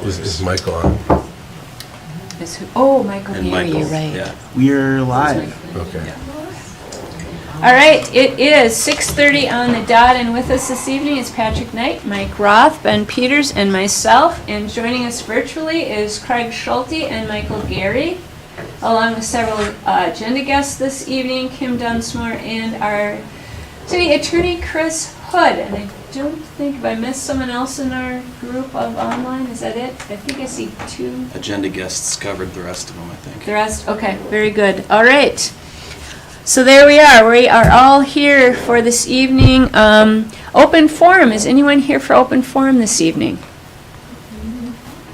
Is Michael on? Oh, Michael And Gary, Michael, you're right. yeah. We're live. Okay. All right, it is 6:30 on the dot, and with us this evening is Patrick Knight, Mike Roth, Ben Peters, and myself. And joining us virtually is Craig Schulte and Michael Gary, along with several agenda guests this evening, Kim Dunsmore, and our city attorney, Chris Hood. And I don't think, if I missed someone else in our group of online, is that it? I think I see two. Agenda guests covered the rest of them, I think. The rest? Okay, very good. All right. So there we are. We are all here for this evening. Open forum. Is anyone here for open forum this evening?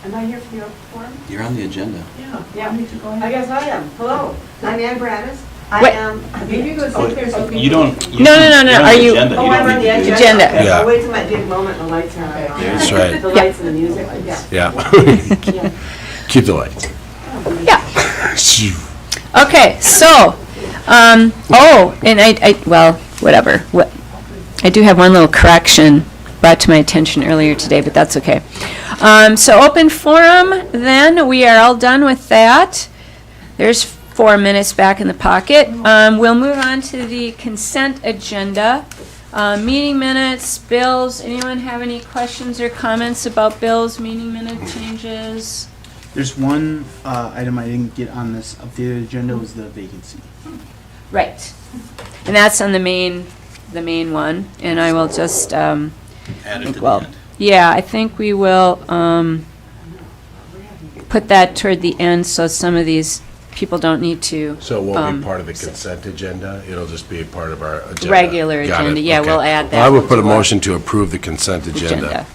Am I here for the open forum? You're on the agenda. Yeah. I guess I am. Hello, I'm Ann Braddis. I Wait. am. Maybe you go sit there so people. You don't. No. you're on Are the you- agenda. Oh, You I'm don't on the need to be- agenda. Agenda. Okay, Yeah. I'll wait till that big moment the lights are on. That's right. The lights and the music, yeah. Yeah. Keep the lights. Yeah. Okay, so, and well, whatever. I do have one little correction brought to my attention earlier today, but that's okay. So open forum, then, we are all done with that. There's 4 minutes back in the pocket. We'll move on to the consent agenda. Meeting minutes, bills. Anyone have any questions or comments about bills, meeting minute changes? There's one item I didn't get on this updated agenda was the vacancy. Right. And that's on the main one, and I will just, Add it to the end. yeah, I think we will put that toward the end, so some of these people don't need to. So it won't be part of the consent agenda? It'll just be a part of our agenda? Regular Got it. agenda, yeah, Okay. we'll add that. I would put a to our motion to approve the consent agenda.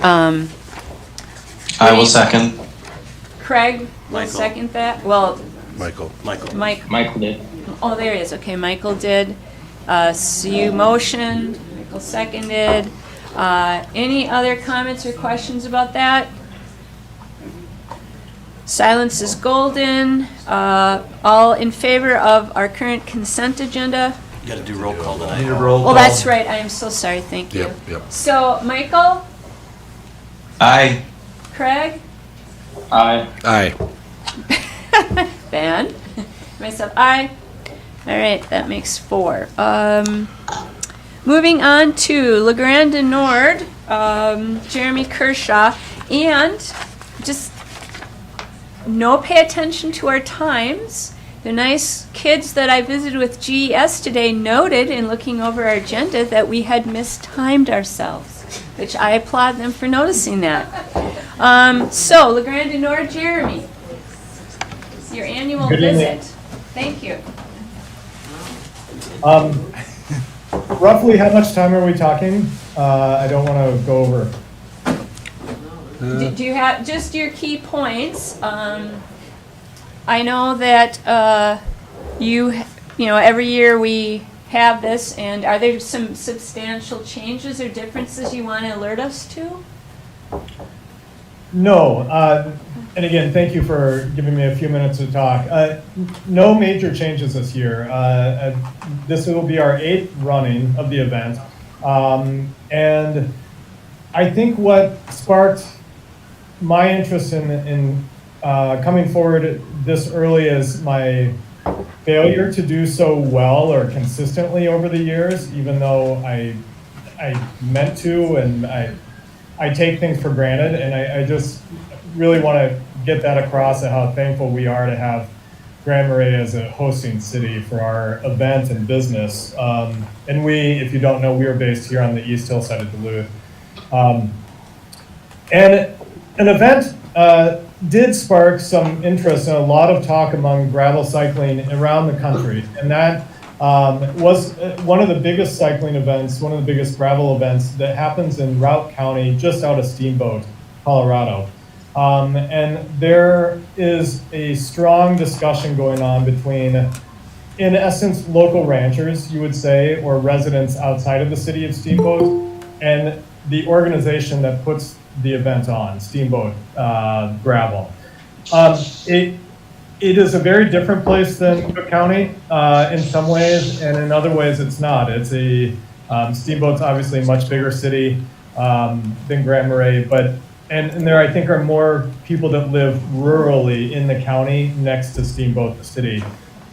I will second. Craig will Michael. second that. Well, Michael? Michael. Michael did. oh, there he is. Okay, Michael did. So you motioned, Michael seconded. Any other comments or questions about that? Silence is golden. All in favor of our current consent agenda? You gotta do roll call tonight. Oh, that's right. I am so sorry. Thank you. Yep. So, Michael, Aye. Craig, Aye. Aye. Ben, myself, aye. All right, that makes 4. Moving on to LeGrand du Nord, Jeremy Kershaw, and just pay attention to our times. The nice kids that I visited with GES today noted in looking over our agenda that we had mistimed ourselves, which I applaud them for noticing that. So, LeGrand du Nord, Jeremy, your annual Good evening. visit. Thank you. Roughly how much time are we talking? I don't want to go over. Do you have just your key points? I know that every year we have this, and are there some substantial changes or differences you want to alert us to? No, and again, thank you for giving me a few minutes to talk. No major changes this year. This will be our 8th running of the event. And I think what sparked my interest in coming forward this early is my failure to do so well or consistently over the years, even though I meant to, and I take things for granted, and I just really want to get that across at how thankful we are to have Grand Marais as a hosting city for our event and business. And we, if you don't know, we are based here on the East Hill side of Duluth. And an event did spark some interest and a lot of talk among gravel cycling around the country. And that was one of the biggest cycling events, one of the biggest gravel events that happens in Routt County, just out of Steamboat, Colorado. And there is a strong discussion going on between, in essence, local ranchers, you would say, or residents outside of the city of Steamboat, and the organization that puts the event on, Steamboat Gravel. It is a very different place than Cook County in some ways, and in other ways it's not. It's Steamboat's obviously a much bigger city than Grand Marais, and there, I think, are more people that live rurally in the county next to Steamboat, the city.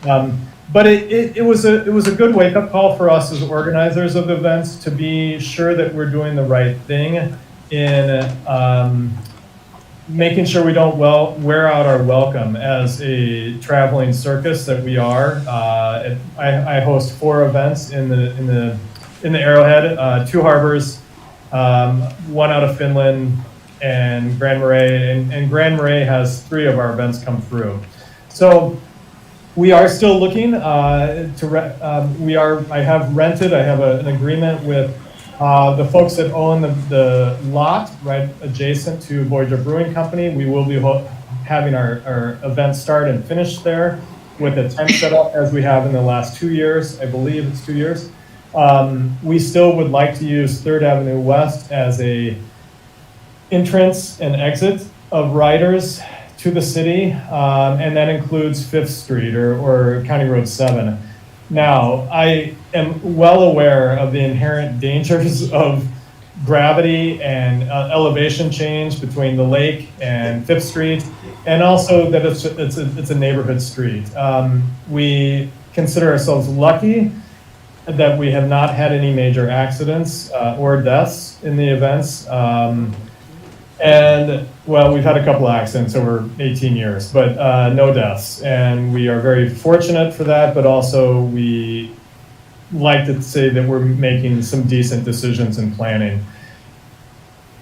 But it was a good wake-up call for us as organizers of events to be sure that we're doing the right thing in making sure we don't wear out our welcome as a traveling circus that we are. I host 4 events in the Arrowhead, 2 harbors, 1 out of Finland, and Grand Marais, and Grand Marais has 3 of our events come through. So we are still looking I have an agreement with the folks that own the lot right adjacent to Voyager Brewing Company. We will be having our event start and finish there with a tent set up as we have in the last 2 years. I believe it's 2 years. We still would like to use 3rd Avenue West as a entrance and exit of riders to the city, and that includes 5th Street or County Road 7. Now, I am well aware of the inherent dangers of gravity and elevation change between the lake and 5th Street, and also that it's a neighborhood street. We consider ourselves lucky that we have not had any major accidents or deaths in the events. And, well, we've had a couple accidents over 18 years, but no deaths. And we are very fortunate for that, but also we like to say that we're making some decent decisions in planning.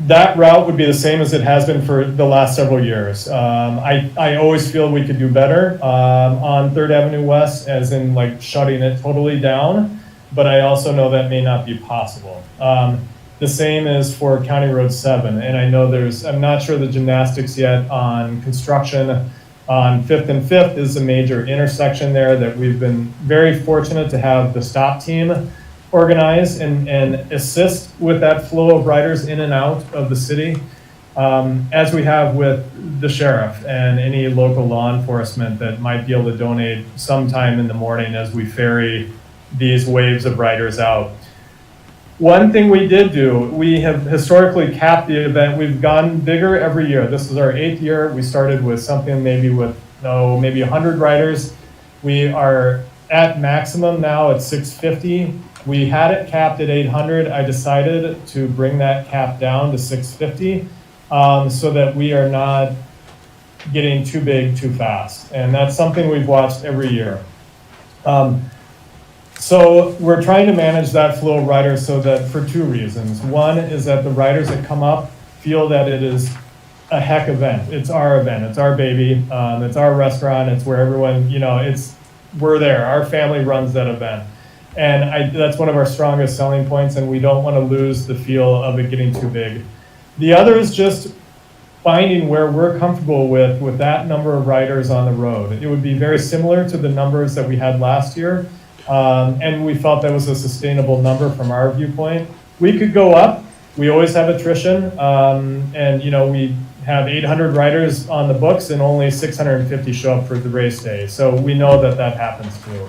That route would be the same as it has been for the last several years. I always feel we could do better on 3rd Avenue West, as in like shutting it totally down, but I also know that may not be possible. The same is for County Road 7, and I know I'm not sure the gymnastics yet on construction on 5th and 5th is a major intersection there that we've been very fortunate to have the stop team organize and assist with that flow of riders in and out of the city, as we have with the sheriff and any local law enforcement that might be able to donate sometime in the morning as we ferry these waves of riders out. One thing we did do, we have historically capped the event. We've gone bigger every year. This is our 8th year. We started with something maybe 100 riders. We are at maximum now at 650. We had it capped at 800. I decided to bring that cap down to 650 so that we are not getting too big too fast. And that's something we've watched every year. So we're trying to manage that flow of riders so that for 2 reasons. One is that the riders that come up feel that it is a heck event. It's our event. It's our baby. It's our restaurant. It's where everyone, we're there. Our family runs that event. And that's one of our strongest selling points, and we don't want to lose the feel of it getting too big. The other is just finding where we're comfortable with that number of riders on the road. It would be very similar to the numbers that we had last year. And we felt that was a sustainable number from our viewpoint. We could go up. We always have attrition. And we have 800 riders on the books and only 650 show up for the race day. So we know that happens too.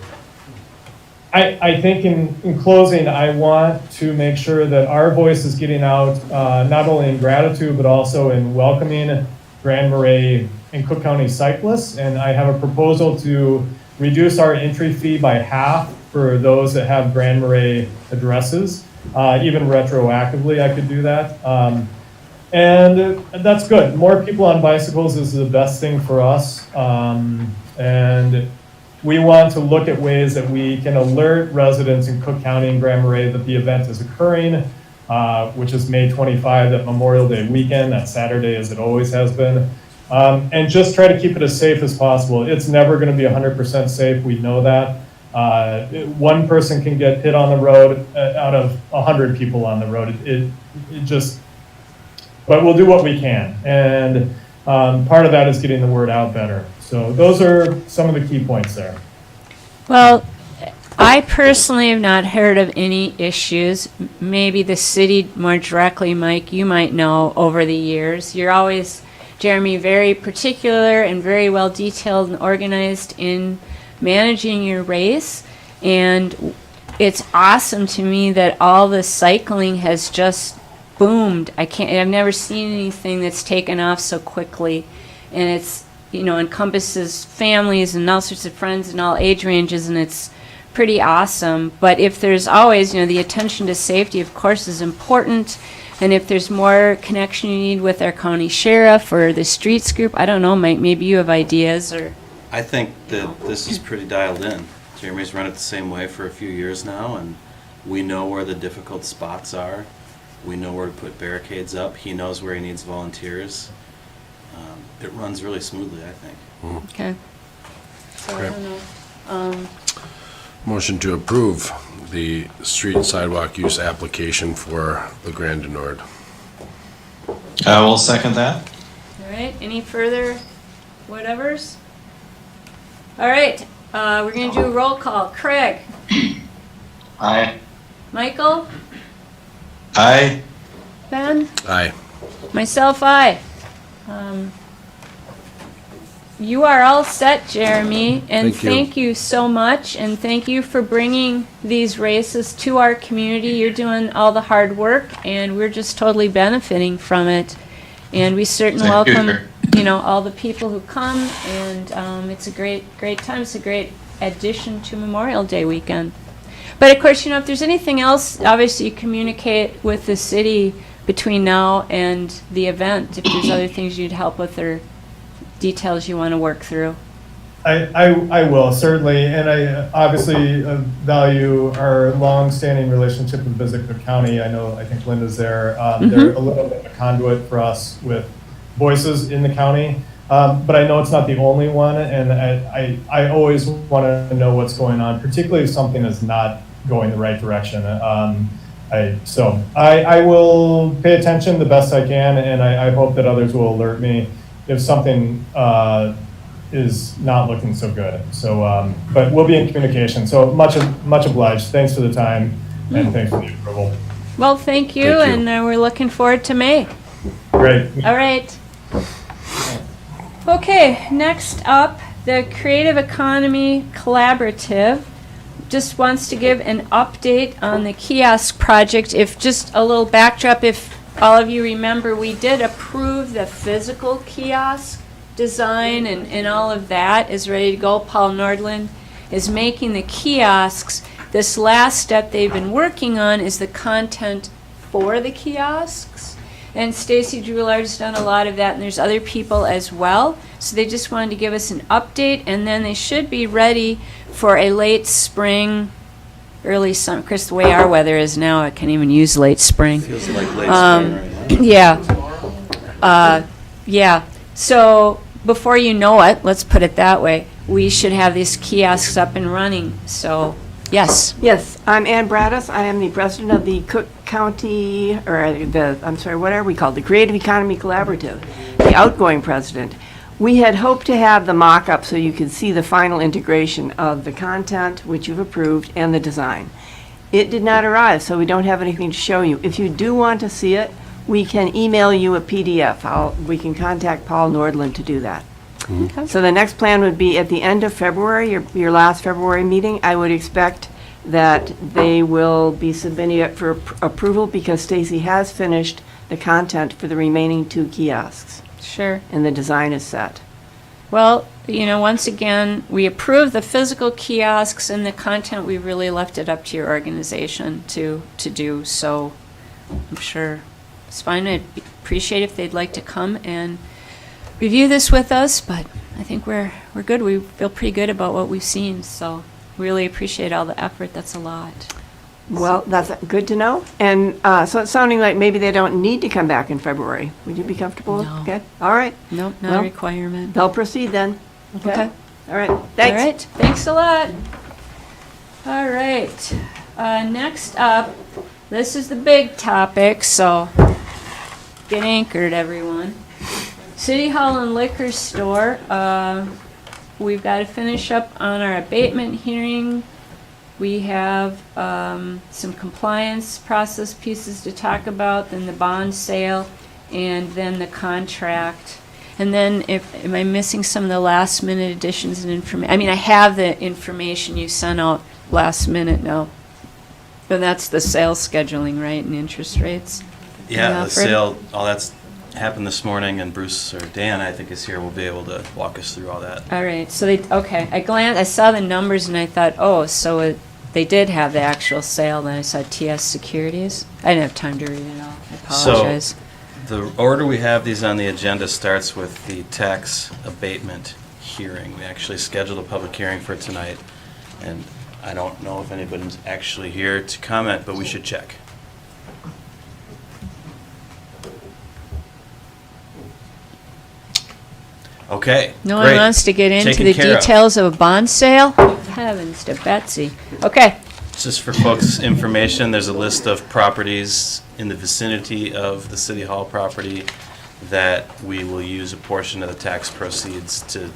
I think in closing, I want to make sure that our voice is getting out, not only in gratitude, but also in welcoming Grand Marais and Cook County cyclists. And I have a proposal to reduce our entry fee by half for those that have Grand Marais addresses. Even retroactively, I could do that. And that's good. More people on bicycles is the best thing for us. And we want to look at ways that we can alert residents in Cook County and Grand Marais that the event is occurring, which is May 25, that Memorial Day weekend, that Saturday as it always has been. And just try to keep it as safe as possible. It's never going to be 100% safe. We know that. One person can get hit on the road out of 100 people on the road. But we'll do what we can. And part of that is getting the word out better. So those are some of the key points there. Well, I personally have not heard of any issues. Maybe the city more directly, Mike, you might know over the years. You're always, Jeremy, very particular and very well detailed and organized in managing your race. And it's awesome to me that all the cycling has just boomed. I've never seen anything that's taken off so quickly. And it's, encompasses families and all sorts of friends in all age ranges, and it's pretty awesome. But if there's always, the attention to safety, of course, is important. And if there's more connection you need with our county sheriff or the streets group, I don't know, Mike, maybe you have ideas or. I think that this is pretty dialed in. Jeremy's run it the same way for a few years now, and we know where the difficult spots are. We know where to put barricades up. He knows where he needs volunteers. It runs really smoothly, I think. Okay. So I Okay. don't know. Motion to approve the street and sidewalk use application for the Grand du Nord. I will second that. All right, any further whatevers? All right, we're gonna do a roll call. Craig? Aye. Michael? Aye. Ben? Aye. Myself, aye. You are all set, Jeremy, and Thank you. thank you so much, and thank you for bringing these races to our community. You're doing all the hard work, and we're just totally benefiting from it. And we certainly Thank you, welcome, sir. all the people who come, and it's a great time. It's a great addition to Memorial Day weekend. But of course, if there's anything else, obviously you communicate with the city between now and the event, if there's other things you need help with or details you want to work through. I will, certainly, and I obviously value our long-standing relationship with Visitor County. I think Linda's there. They're a little bit of a conduit for us with voices in the county, but I know it's not the only one, and I always want to know what's going on, particularly if something is not going the right direction. So I will pay attention the best I can, and I hope that others will alert me if something is not looking so good. So, but we'll be in communication. So much obliged. Thanks for the time, and thanks for the approval. Well, thank you, Thank you. and we're looking forward to May. Great. All right. Okay, next up, the Creative Economy Collaborative just wants to give an update on the kiosk project. If just a little backdrop, if all of you remember, we did approve the physical kiosk design, and all of that is ready to go. Paul Nordland is making the kiosks. This last step they've been working on is the content for the kiosks. And Stacy Droulard's done a lot of that, and there's other people as well. So they just wanted to give us an update, and then they should be ready for a late spring, early summer. Chris, the way our weather is now, I can't even use late spring. Feels like late spring right now. Yeah. So before you know it, let's put it that way, we should have these kiosks up and running. So, yes. Yes, I'm Ann Bradis. I am the president of the Cook County, what are we called? The Creative Economy Collaborative, the outgoing president. We had hoped to have the mock-up so you could see the final integration of the content, which you've approved, and the design. It did not arrive, so we don't have anything to show you. If you do want to see it, we can email you a PDF. We can contact Paul Nordland to do that. Okay. So the next plan would be at the end of February, your last February meeting. I would expect that they will be submitting it for approval because Stacy has finished the content for the remaining 2 kiosks, Sure. and the design is set. Well, once again, we approved the physical kiosks, and the content, we really left it up to your organization to do. So I'm sure it's fine. I'd appreciate if they'd like to come and review this with us, but I think we're good. We feel pretty good about what we've seen, so really appreciate all the effort. That's a lot. Well, that's good to know. And so it's sounding like maybe they don't need to come back in February. Would you be comfortable? No. Okay, all right. Nope, not Well, a requirement. They'll proceed then. Okay. All right, thanks. All right, thanks a lot. All right, next up, this is the big topic, so get anchored, everyone. City Hall and Liquor Store, we've got to finish up on our abatement hearing. We have some compliance process pieces to talk about, then the bond sale, and then the contract. And then am I missing some of the last minute additions and information? I mean, I have the information you sent out last minute now. But that's the sales scheduling, right, and interest rates? Yeah, the Alfred? sale, all that's happened this morning, and Bruce, or Dan, I think, is here, will be able to walk us through all that. All right, so I saw the numbers and I thought, oh, so they did have the actual sale, then I saw TS Securities. I didn't have time to read it all, I apologize. The order we have these on the agenda starts with the tax abatement hearing. We actually scheduled a public hearing for tonight, and I don't know if anybody's actually here to comment, but we should check. Okay, No one great. wants to get into Taken the care of. details of a bond sale? Heavens to Betsy. Okay, Just for folks' information, there's a list of properties in the vicinity of the City Hall property that we will use a portion of the tax proceeds to,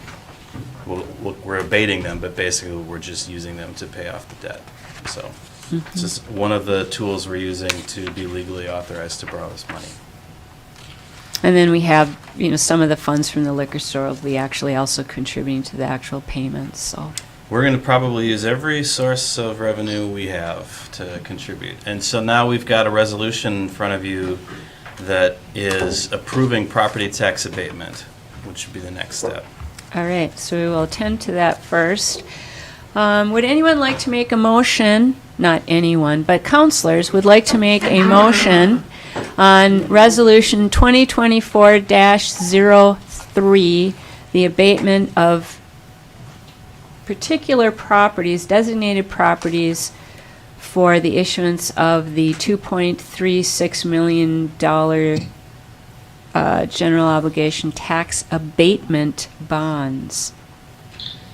we're abating them, but basically we're just using them to pay off the debt. So it's just one of the tools we're using to be legally authorized to borrow this money. and then we have, some of the funds from the liquor store will be actually also contributing to the actual payments, so. We're going to probably use every source of revenue we have to contribute. And so now we've got a resolution in front of you that is approving property tax abatement, which would be the next step. All right, so we will attend to that first. Would anyone like to make a motion, not anyone, but counselors would like to make a motion on Resolution 2024-03, the abatement of particular properties, designated properties for the issuance of the $2.36 million general obligation tax abatement bonds.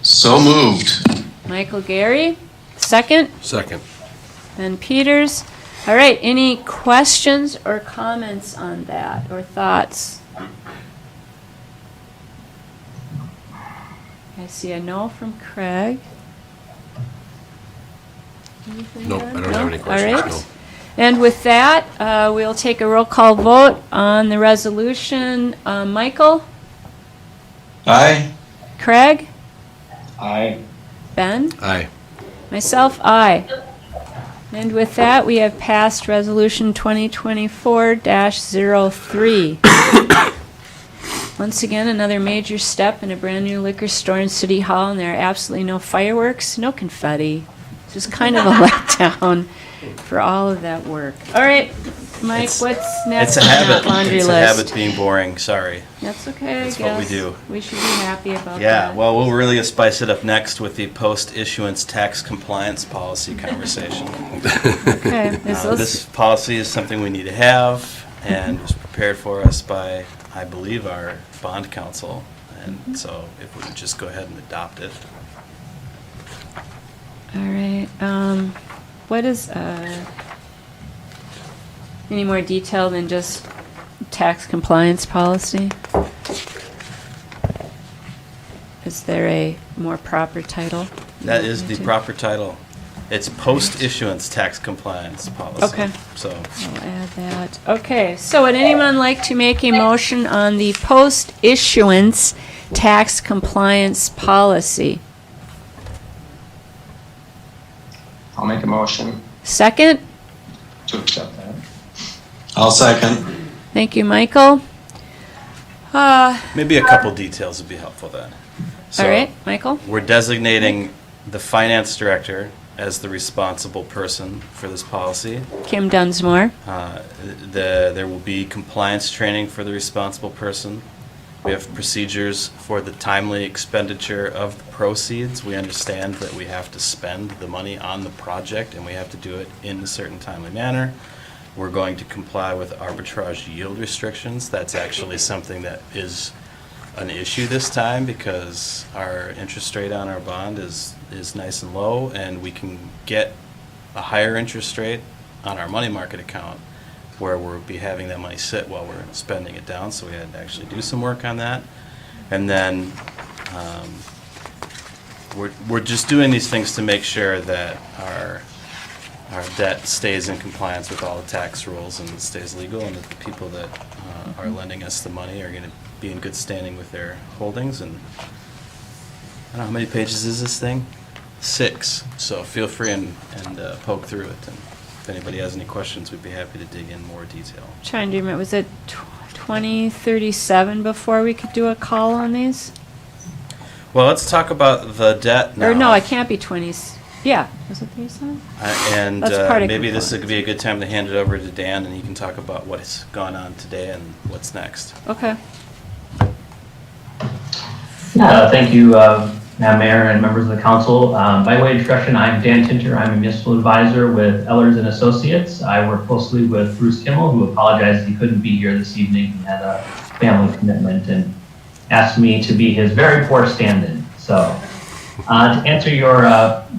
So moved. Michael Gary, second. Second. Ben Peters. All right, any questions or comments on that, or thoughts? I see a no from Craig. Anything, Nope, Ben? I don't have any No? questions, All right. no. And with that, we'll take a roll call vote on the resolution. Michael? Aye. Craig? Aye. Ben? Aye. Myself, aye. And with that, we have passed Resolution 2024-03. Once again, another major step in a brand-new liquor store in City Hall, and there are absolutely no fireworks, no confetti. Just kind of a letdown for all of that work. All right, Mike, It's- what's next It's a on that habit. laundry It's a list? habit being boring, sorry. That's okay, I guess. That's what we do. We should be happy about Yeah, that. well, we'll really spice it up next with the post-issuance tax compliance policy conversation. Okay, is those- This policy is something we need to have, and was prepared for us by, I believe, our bond counsel. And so if we would just go ahead and adopt it. All right, what is, any more detail than just tax compliance policy? Is there a more proper title? That is the proper title. It's post-issuance tax compliance policy. Okay. So, I'll add that. Okay, so would anyone like to make a motion on the post-issuance tax compliance policy? I'll make a motion Second? to accept that. I'll second. Thank you, Michael. maybe a couple details would be helpful then. All right, Michael? We're designating the finance director as the responsible person for this policy. Kim Dunsmore. There will be compliance training for the responsible person. We have procedures for the timely expenditure of the proceeds. We understand that we have to spend the money on the project, and we have to do it in a certain timely manner. We're going to comply with arbitrage yield restrictions. That's actually something that is an issue this time because our interest rate on our bond is nice and low, and we can get a higher interest rate on our money market account where we'll be having that money sit while we're spending it down, so we had to actually do some work on that. And then we're just doing these things to make sure that our debt stays in compliance with all the tax rules and stays legal, and that the people that are lending us the money are going to be in good standing with their holdings. And I don't know, how many pages is this thing? 6. So feel free and poke through it and if anybody has any questions, we'd be happy to dig in more detail. Trying to remember, was it 2037 before we could do a call on these? Well, let's talk about the debt now. Or no, it can't be 20s. Yeah, was it 37? And That's part of maybe this compliance. would be a good time to hand it over to Dan, and he can talk about what's gone on today and what's next. Okay. Thank you, Madam Mayor and members of the council. By way of introduction, I'm Dan Tinter. I'm a municipal advisor with Ellers and Associates. I work closely with Bruce Kimmel, who apologized he couldn't be here this evening. He had a family commitment and asked me to be his very poor stand-in. So, to answer your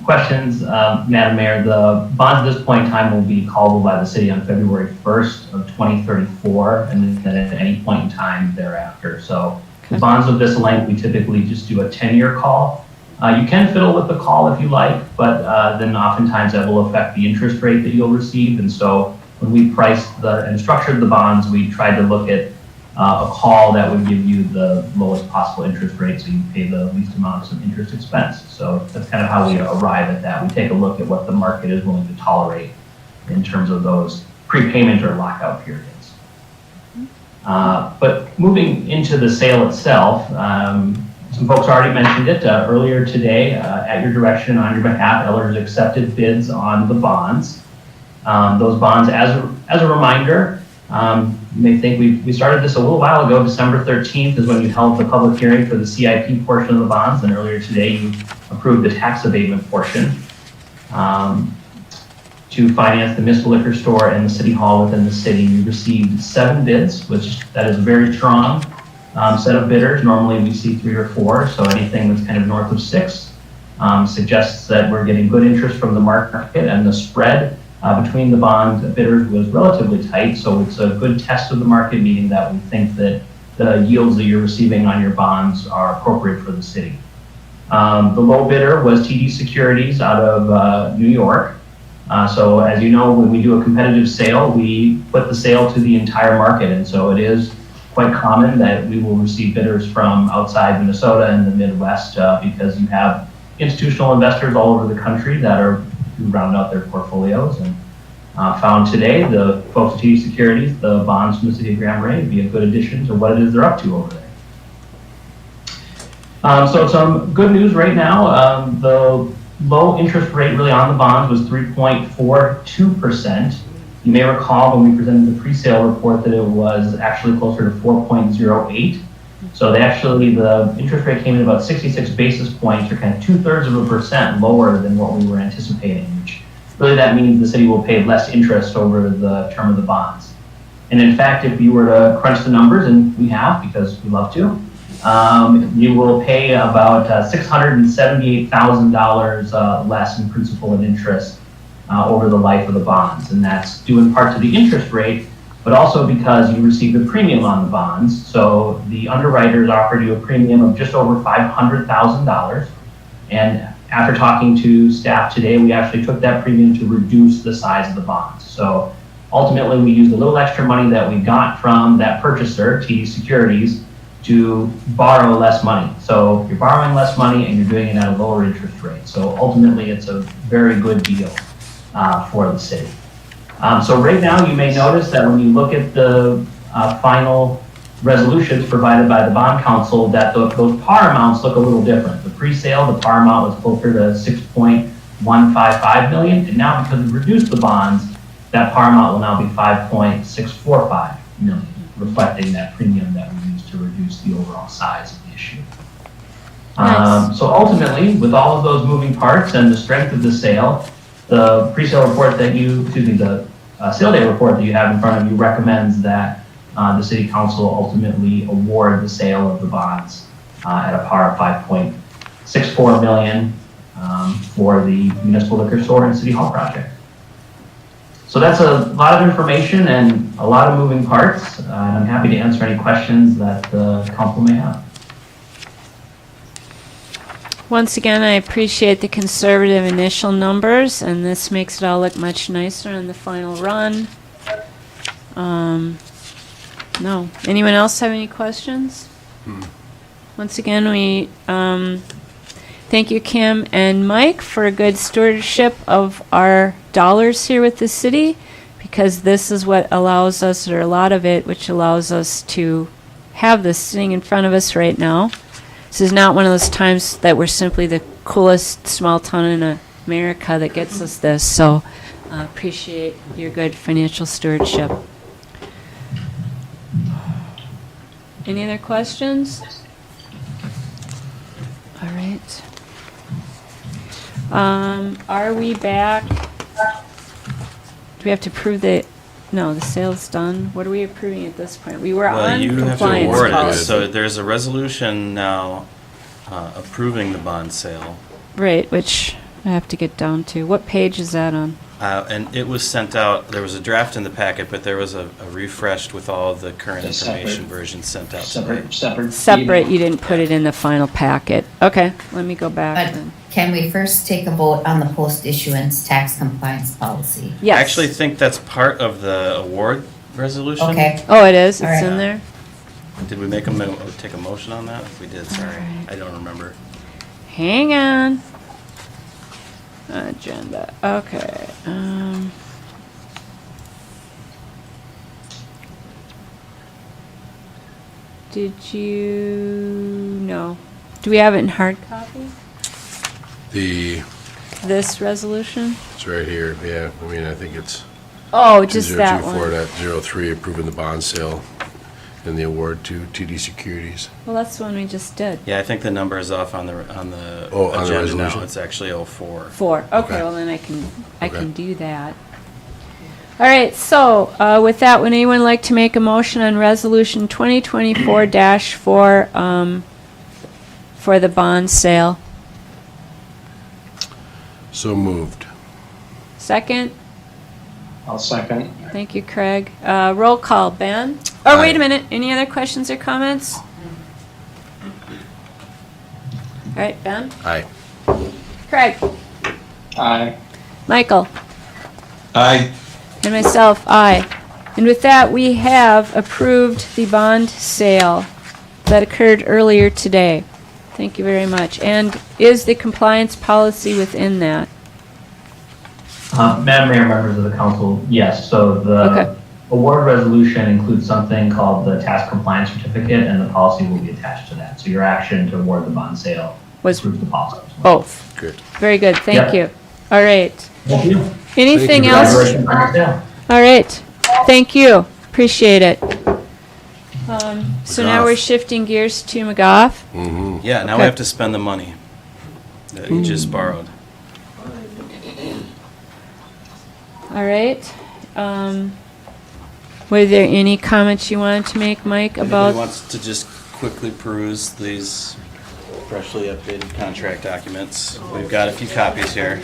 questions, Madam Mayor, the bonds at this point in time will be callable by the city on February 1st of 2034, and then at any point in time thereafter. So. The bonds of this length, we typically just do a 10-year call. You can fiddle with the call if you like, but then oftentimes that will affect the interest rate that you'll receive. And so when we priced and structured the bonds, we tried to look at a call that would give you the lowest possible interest rate so you pay the least amount of interest expense. So that's kind of how we arrive at that. We take a look at what the market is willing to tolerate in terms of those prepayment or lockout periods. But moving into the sale itself, some folks already mentioned it earlier today. At your direction, on your behalf, Ellers accepted bids on the bonds. Those bonds, as a reminder, you may think we started this a little while ago. December 13th is when you held the public hearing for the CIP portion of the bonds, and earlier today you approved the tax abatement portion. To finance the municipal liquor store and the city hall within the city. We received 7 bids, which that is a very strong set of bidders. Normally we see 3 or 4, so anything that's kind of north of 6 suggests that we're getting good interest from the market, and the spread between the bond bidders was relatively tight, so it's a good test of the market, meaning that we think that the yields that you're receiving on your bonds are appropriate for the city. The low bidder was TD Securities out of New York. So as you know, when we do a competitive sale, we put the sale to the entire market. And so it is quite common that we will receive bidders from outside Minnesota and the Midwest because you have institutional investors all over the country that are who round out their portfolios. And found today, the folks at TD Securities, the bonds from the city of Grand Marais, would be a good addition to what it is they're up to over there. So some good news right now. The low interest rate really on the bonds was 3.42%. You may recall when we presented the pre-sale report that it was actually closer to 4.08. So the interest rate came in about 66 basis points, or kind of 2/3% lower than what we were anticipating, which really that means the city will pay less interest over the term of the bonds. And in fact, if you were to crunch the numbers, and we have because we love to, you will pay about $678,000 less in principal and interest over the life of the bonds. And that's due in part to the interest rate, but also because you received a premium on the bonds. So the underwriters offered you a premium of just over $500,000. And after talking to staff today, we actually took that premium to reduce the size of the bonds. So ultimately, we used a little extra money that we got from that purchaser, TD Securities, to borrow less money. So you're borrowing less money and you're doing it at a lower interest rate. So ultimately, it's a very good deal for the city. So right now, you may notice that when you look at the final resolutions provided by the bond council, that those par amounts look a little different. The pre-sale, the par amount was closer to $6.155 million, and now because we reduced the bonds, that par amount will now be $5.645 million, reflecting that premium that we used to reduce the overall size of the issue. Nice. So ultimately, with all of those moving parts and the strength of the sale, the pre-sale report that the sale day report that you have in front of you recommends that the city council ultimately award the sale of the bonds at a par of $5.64 million for the municipal liquor store and city hall project. So that's a lot of information and a lot of moving parts. And I'm happy to answer any questions that the council may have. Once again, I appreciate the conservative initial numbers, and this makes it all look much nicer in the final run. No. Anyone else have any questions? Once again, we Thank you, Kim and Mike, for a good stewardship of our dollars here with the city, because this is what allows us, or a lot of it, which allows us to have this sitting in front of us right now. This is not one of those times that we're simply the coolest small town in America that gets us this, so appreciate your good financial stewardship. Any other questions? All right. Are we back? Do we have to prove that, no, the sale's done? What are we approving at this point? We were Well, on you have to compliance award it. policy. So there's a resolution now approving the bond sale. Right, which I have to get down to. What page is that on? And it was sent out, there was a draft in the packet, but there was a refreshed with all the current A separate- information versions sent out today. Separate. Separate, you didn't put it in the final packet. Okay, let me go back But then. can we first take a vote on the post-issuance tax compliance policy? Yes. I actually think that's part of the award resolution. Okay, Oh, it is? All It's right. in there? Did we take a motion on that? If we did, sorry. Alright. I don't remember. Hang on. Agenda, okay. Did you, no. Do we have it in hard copy? This resolution? It's right here, yeah. I mean, I think it's Oh, just that one. 2024.03, approving the bond sale and the award to TD Securities. Well, that's the one we just did. Yeah, I think the number is off on the Oh, on the agenda now. resolution? It's actually 04. 4, okay, Okay. well then I can Okay. do that. All right, so with that, would anyone like to make a motion on resolution 2024-4 for the bond sale? So moved. Second? I'll second. Thank you, Craig. Roll call, Ben? Oh, wait Aye. a minute, any other questions or comments? All right, Ben? Aye. Craig? Aye. Michael? Aye. And myself, aye. And with that, we have approved the bond sale that occurred earlier today. Thank you very much. And is the compliance policy within that? Madam Mayor, members of the council, yes. So Okay. the award resolution includes something called the task compliance certificate, and the policy will be attached to that. So your action to award the bond sale Was approves the policy. both. Good. Very good, thank Yeah. you. All right. Thank you. Anything else? Congratulations on your sale. All right, thank you, appreciate it. So now McGough. we're shifting gears to McGough. Mm-hmm. Yeah, now Okay. we have to spend the money that you just borrowed. All right. Were there any comments you wanted to make, Mike, Anybody about? wants to just quickly peruse these freshly updated contract documents? We've got a few copies here.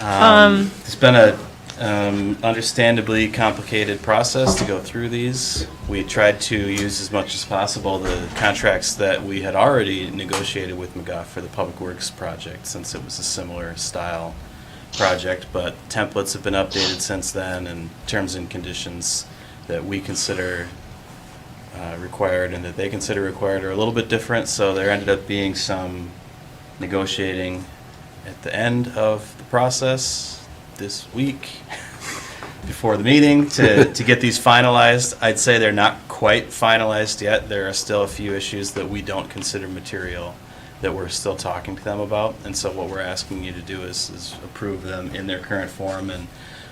It's been a understandably complicated process to go through these. We tried to use as much as possible the contracts that we had already negotiated with McGough for the Public Works project, since it was a similar style project, but templates have been updated since then, and terms and conditions that we consider required and that they consider required are a little bit different, so there ended up being some negotiating at the end of the process this week before the meeting to get these finalized. I'd say they're not quite finalized yet. There are still a few issues that we don't consider material that we're still talking to them about, and so what we're asking you to do is approve them in their current form and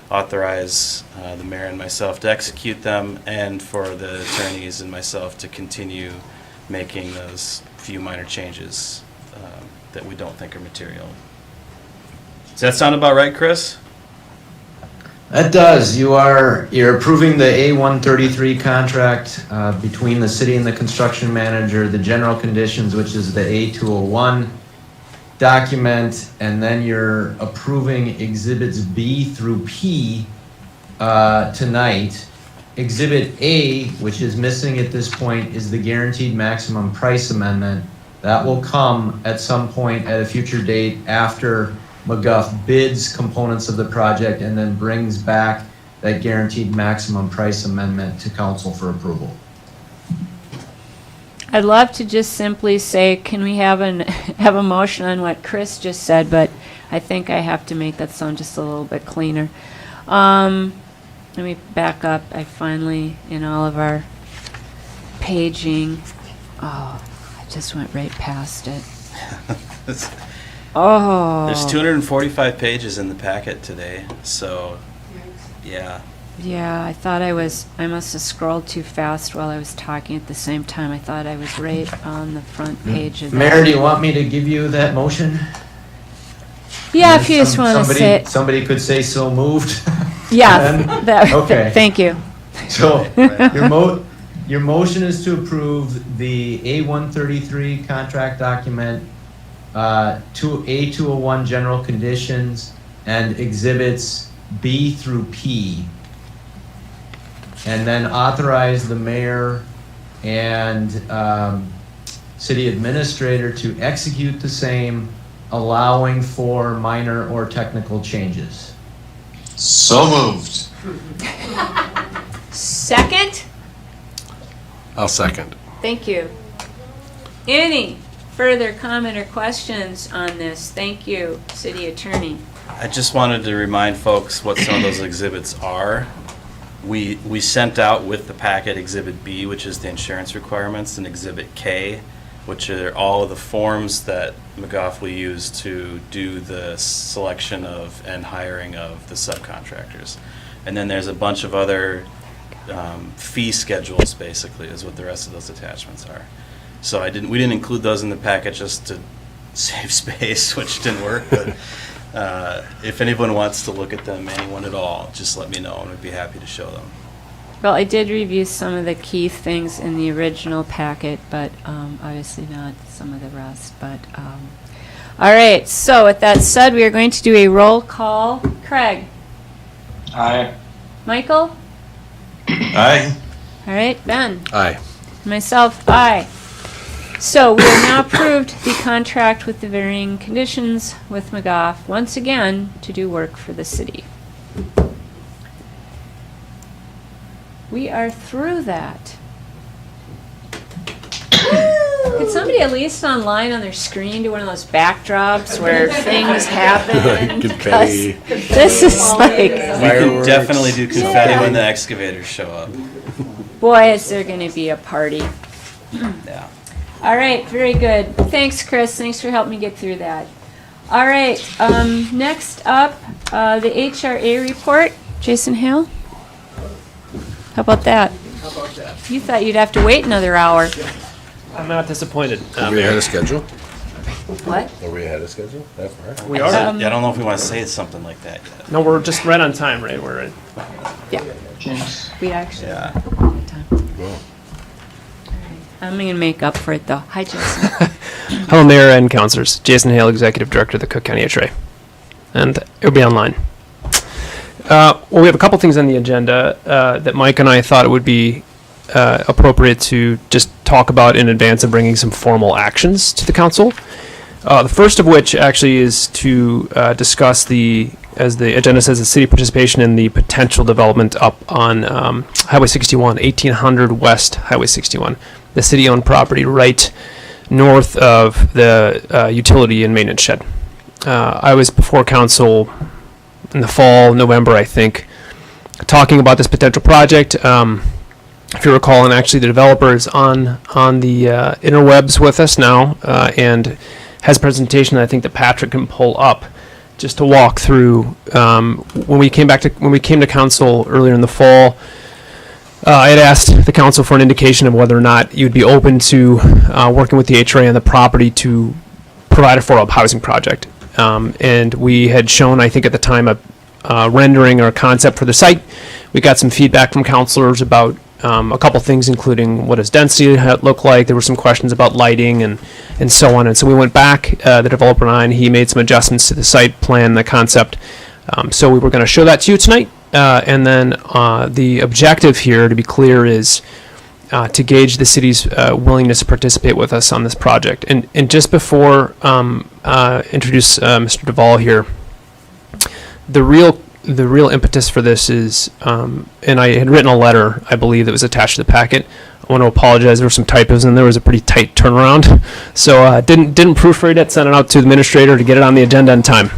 authorize the mayor and myself to execute them, and for the attorneys and myself to continue making those few minor changes that we don't think are material. Does that sound about right, Chris? That does. You're approving the A133 contract between the city and the construction manager, the general conditions, which is the A201 document, and then you're approving exhibits B through P tonight. Exhibit A, which is missing at this point, is the guaranteed maximum price amendment. That will come at some point at a future date after McGough bids components of the project and then brings back that guaranteed maximum price amendment to council for approval. I'd love to just simply say, can we have have a motion on what Chris just said, but I think I have to make that sound just a little bit cleaner. Let me back up. I finally, in all of our paging, I just went right past it. Oh. There's 245 pages in the packet today, so, yeah. Yeah, I thought I must have scrolled too fast while I was talking at the same time. I thought I was right on the front page of that. Mayor, do you want me to give you that motion? Yeah, if you just want to say it. Somebody could say so moved. Yeah, Okay. thank you. So, your motion is to approve the A133 contract document, A201 general conditions, and exhibits B through P. And then authorize the mayor and city administrator to execute the same, allowing for minor or technical changes. So moved. Second? I'll second. Thank you. Any further comment or questions on this? Thank you, city attorney. I just wanted to remind folks what some of those exhibits are. We sent out with the packet Exhibit B, which is the insurance requirements, and Exhibit K, which are all of the forms that McGough will use to do the selection of and hiring of the subcontractors. And then there's a bunch of other fee schedules, basically, is what the rest of those attachments are. So we didn't include those in the packet just to save space, which didn't work, but if anyone wants to look at them, anyone at all, just let me know and we'd be happy to show them. Well, I did review some of the key things in the original packet, but obviously not some of the rest. But all right, so with that said, we are going to do a roll call. Craig? Aye. Michael? Aye. All right, Ben? Aye. Myself, aye. So we have now approved the contract with the varying conditions with McGough, once again, to do work for the city. We are through that. Could somebody at least online on their screen do one of those backdrops where things happen? Confetti. Because this is like, We can definitely do confetti when the excavators show up. boy, is there going to be a party. Yeah. All right, very good. Thanks, Chris. Thanks for helping me get through that. All right, next up, the HRA report. Jason Hale? How about that? How about that? You thought you'd have to wait another hour. I'm not disappointed. Are we ahead of schedule? What? Are we ahead of schedule? That far? We are. I don't know if we want to say something like that yet. No, we're just right on time, right? We're right. Yeah. We actually. Yeah. Good time. Cool. I'm going to make up for it, though. Hi, Jason. Hello, Mayor and Councilors. Jason Hale, Executive Director of the Cook County HRA. And it'll be online. Well, we have a couple things on the agenda that Mike and I thought it would be appropriate to just talk about in advance of bringing some formal actions to the council. The first of which actually is to discuss as the agenda says, the city participation in the potential development up on Highway 61, 1800 West Highway 61, the city-owned property right north of the utility and maintenance shed. I was before council in the fall, November, I think, talking about this potential project. If you recall, and actually the developer is on the interwebs with us now and has a presentation that I think that Patrick can pull up just to walk through. When we came to council earlier in the fall, I had asked the council for an indication of whether or not you'd be open to working with the HRA on the property to provide a affordable housing project. And we had shown, I think at the time, a rendering or a concept for the site. We got some feedback from councilors about a couple things, including what does density look like. There were some questions about lighting and so on. And so we went back, the developer and I, and he made some adjustments to the site plan, the concept. So we were going to show that to you tonight. And then the objective here, to be clear, is to gauge the city's willingness to participate with us on this project. And just before introduce Mr. Duvall here, the real impetus for this is, and I had written a letter, I believe, that was attached to the packet, want to apologize. There were some typos and there was a pretty tight turnaround. So didn't proofread it, sent it out to the administrator to get it on the agenda in time.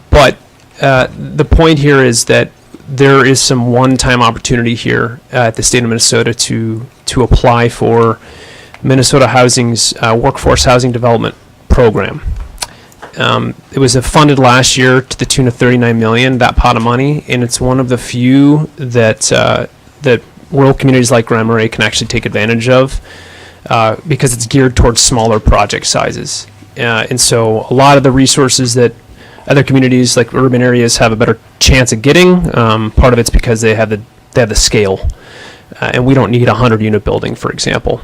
But the point here is that there is some one-time opportunity here at the state of Minnesota to apply for Minnesota Housing's Workforce Housing Development Program. It was funded last year to the tune of $39 million, that pot of money, and it's one of the few that that rural communities like Grand Marais can actually take advantage of because it's geared towards smaller project sizes. And so a lot of the resources that other communities like urban areas have a better chance of getting, part of it's because they have the scale, and we don't need a 100-unit building, for example.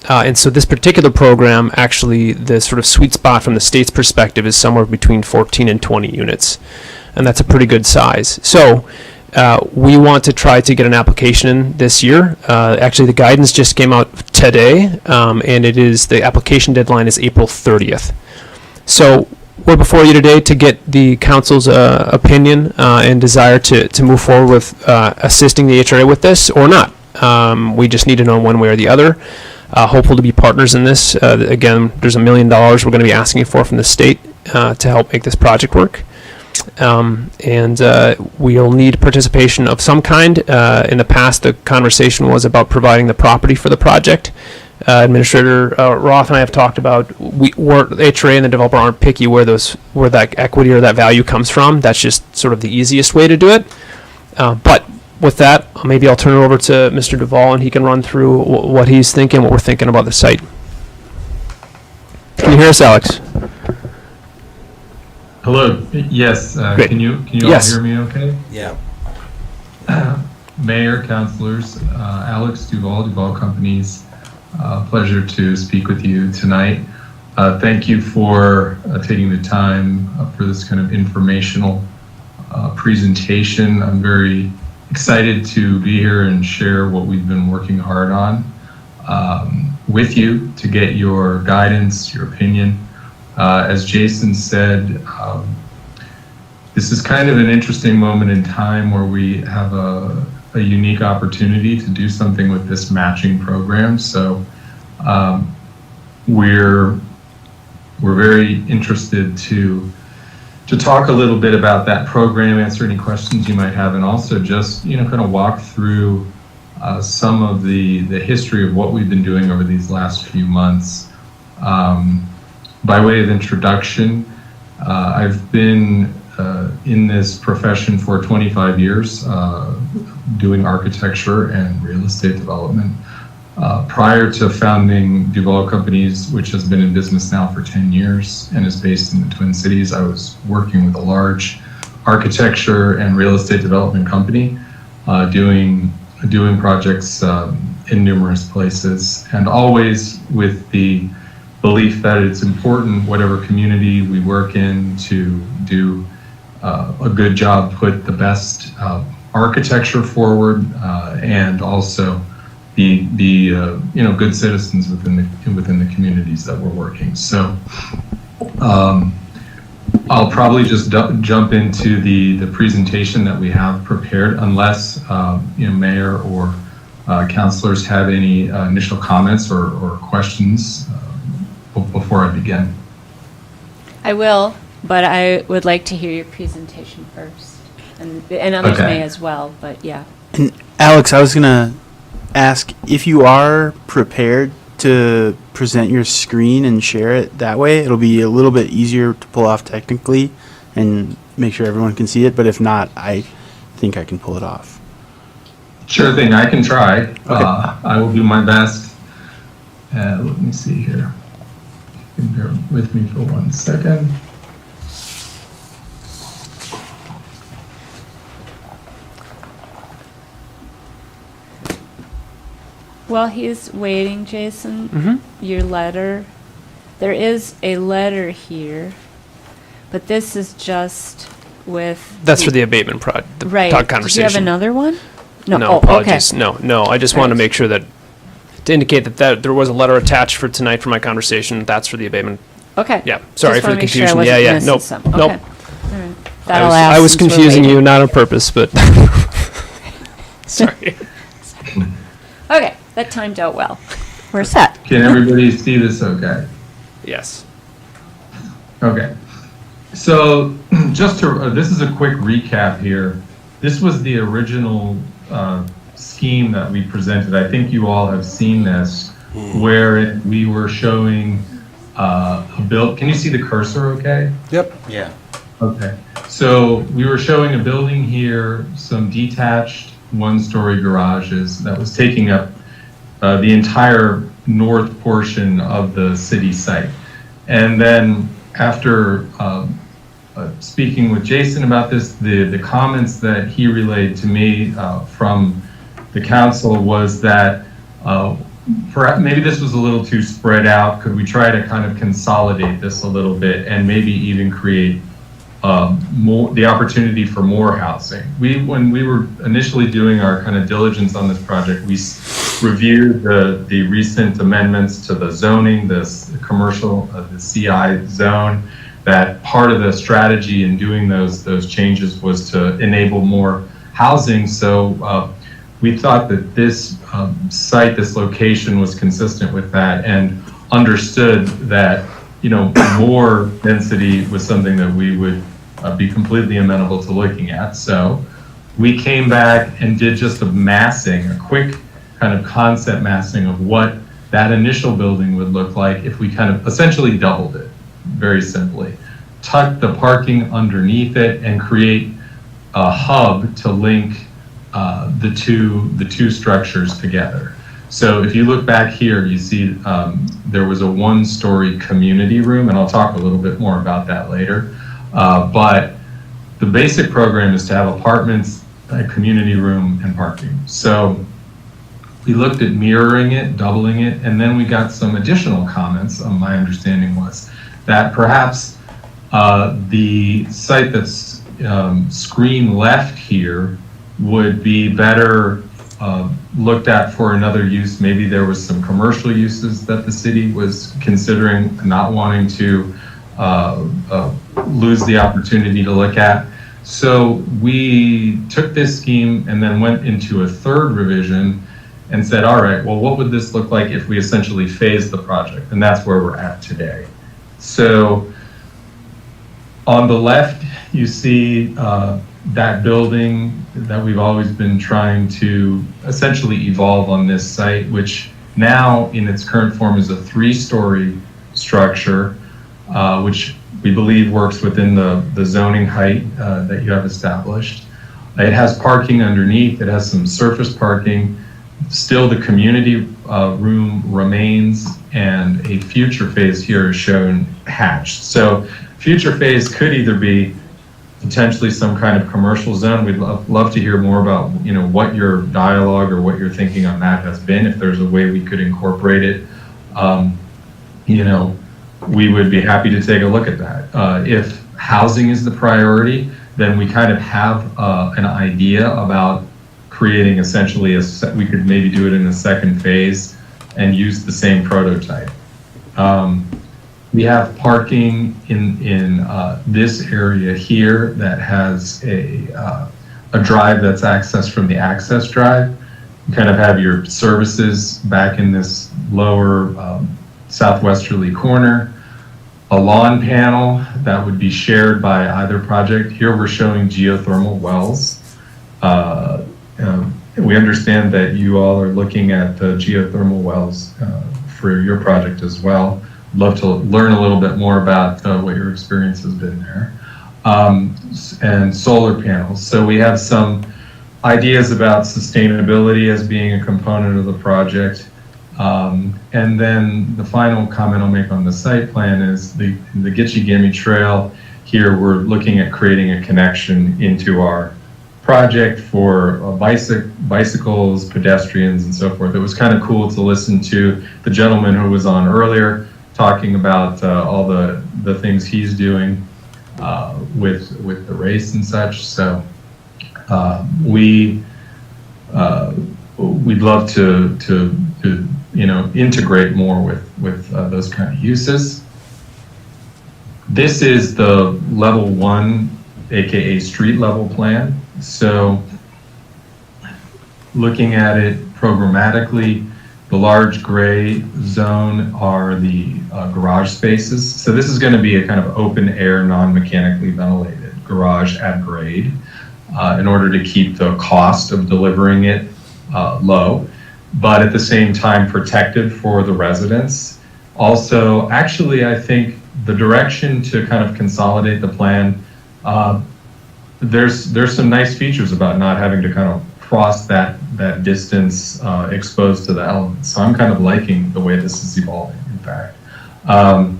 And so this particular program, actually, the sort of sweet spot from the state's perspective is somewhere between 14 and 20 units. And that's a pretty good size. So we want to try to get an application in this year. Actually, the guidance just came out today, and the application deadline is April 30th. So we're before you today to get the council's opinion and desire to move forward with assisting the HRA with this or not. We just need to know one way or the other. Hopeful to be partners in this. Again, there's $1 million we're going to be asking for from the state to help make this project work. And we'll need participation of some kind. In the past, the conversation was about providing the property for the project. Administrator Roth and I have talked about HRA and the developer aren't picky where that equity or that value comes from. That's just sort of the easiest way to do it. But with that, maybe I'll turn it over to Mr. Duvall and he can run through what he's thinking, what we're thinking about the site. Can you hear us, Alex? Hello. Yes. Great. Can you Yes. all hear me okay? Yeah. Mayor, councilors, Alex Duvall, Duvall Companies, pleasure to speak with you tonight. Thank you for taking the time for this kind of informational presentation. I'm very excited to be here and share what we've been working hard on with you to get your guidance, your opinion. As Jason said, this is kind of an interesting moment in time where we have a unique opportunity to do something with this matching program. So we're very interested to talk a little bit about that program, answer any questions you might have, and also just kind of walk through some of the history of what we've been doing over these last few months. By way of introduction, I've been in this profession for 25 years, doing architecture and real estate development. Prior to founding Duvall Companies, which has been in business now for 10 years and is based in the Twin Cities, I was working with a large architecture and real estate development company, doing projects in numerous places, and always with the belief that it's important, whatever community we work in, to do a good job, put the best architecture forward, and also be good citizens within the communities that we're working. So I'll probably just jump into the presentation that we have prepared, unless Mayor or councilors have any initial comments or questions before I begin. I will, but I would like to hear your presentation first, and others Okay. may as well. But yeah. And Alex, I was gonna ask if you are prepared to present your screen and share it that way. It'll be a little bit easier to pull off technically and make sure everyone can see it. But if not, I think I can pull it off. Sure thing, I can try. Okay. I will do my best. Let me see here. You can bear with me for 1 second. While he's waiting, Jason, your letter, there is a letter here, but this is just with. That's for the abatement right. talk Did you conversation. have another one? No, Oh, apologies. okay. No. I just wanted to Right. make sure that to indicate that there was a letter attached for tonight for my conversation. That's for the abatement. Okay. Yeah. Sorry Just for the wanna make sure I confusion. wasn't Yeah. missing Nope. some. Nope. Okay. All right. That'll I ask was since we're confusing waiting. you, not on purpose, but sorry. Okay. That timed out well. We're set. Can everybody see this okay? Yes. Okay. So just to, this is a quick recap here. This was the original scheme that we presented. I think you all have seen this, where we were showing a build. Can you see the cursor okay? Yep. Yeah. Okay. So we were showing a building here, some detached one-story garages that was taking up the entire north portion of the city site. And then after speaking with Jason about this, the comments that he relayed to me from the council was that perhaps maybe this was a little too spread out. Could we try to kind of consolidate this a little bit and maybe even create the opportunity for more housing? When we were initially doing our kind of diligence on this project, we reviewed the recent amendments to the zoning, this commercial, the CI zone. That part of the strategy in doing those changes was to enable more housing. So we thought that this site, this location, was consistent with that, and understood that more density was something that we would be completely amenable to looking at. So we came back and did just a quick kind of concept massing of what that initial building would look like if we kind of essentially doubled it, very simply. Tuck the parking underneath it and create a hub to link the two structures together. So if you look back here, you see there was a one-story community room, and I'll talk a little bit more about that later. But the basic program is to have apartments, a community room, and parking. So we looked at mirroring it, doubling it, and then we got some additional comments. My understanding was that perhaps the site that's screen left here would be better looked at for another use. Maybe there was some commercial uses that the city was considering, not wanting to lose the opportunity to look at. So we took this scheme and then went into a third revision and said, all right, well, what would this look like if we essentially phased the project? And that's where we're at today. So on the left, you see that building that we've always been trying to essentially evolve on this site, which now in its current form is a 3-story structure, which we believe works within the zoning height that you have established. It has parking underneath, it has some surface parking. Still the community room remains, and a future phase here is shown hatched. So future phase could either be potentially some kind of commercial zone. We'd love to hear more about what your dialogue or what your thinking on that has been. If there's a way we could incorporate it, we would be happy to take a look at that. If housing is the priority, then we kind of have an idea about creating essentially we could maybe do it in a second phase and use the same prototype. We have parking in this area here that has a drive that's accessed from the access drive. You kind of have your services back in this lower southwesterly corner. A lawn panel that would be shared by either project. Here we're showing geothermal wells. We understand that you all are looking at the geothermal wells for your project as well. Love to learn a little bit more about what your experience has been there. And solar panels. So we have some ideas about sustainability as being a component of the project. And then the final comment I'll make on the site plan is the Gitche Gimme Trail. Here we're looking at creating a connection into our project for bicycles, pedestrians, and so forth. It was kind of cool to listen to the gentleman who was on earlier talking about all the things he's doing with the race and such. So we'd love to integrate more with those kind of uses. This is the level 1, aka street level plan. So looking at it programmatically, The large gray zone are the garage spaces. So this is going to be a kind of open air, non-mechanically ventilated garage at grade in order to keep the cost of delivering it low, but at the same time protected for the residents. Also, actually, I think the direction to kind of consolidate the plan, there's some nice features about not having to kind of cross that distance exposed to the elements. So I'm kind of liking the way this is evolving, in fact. An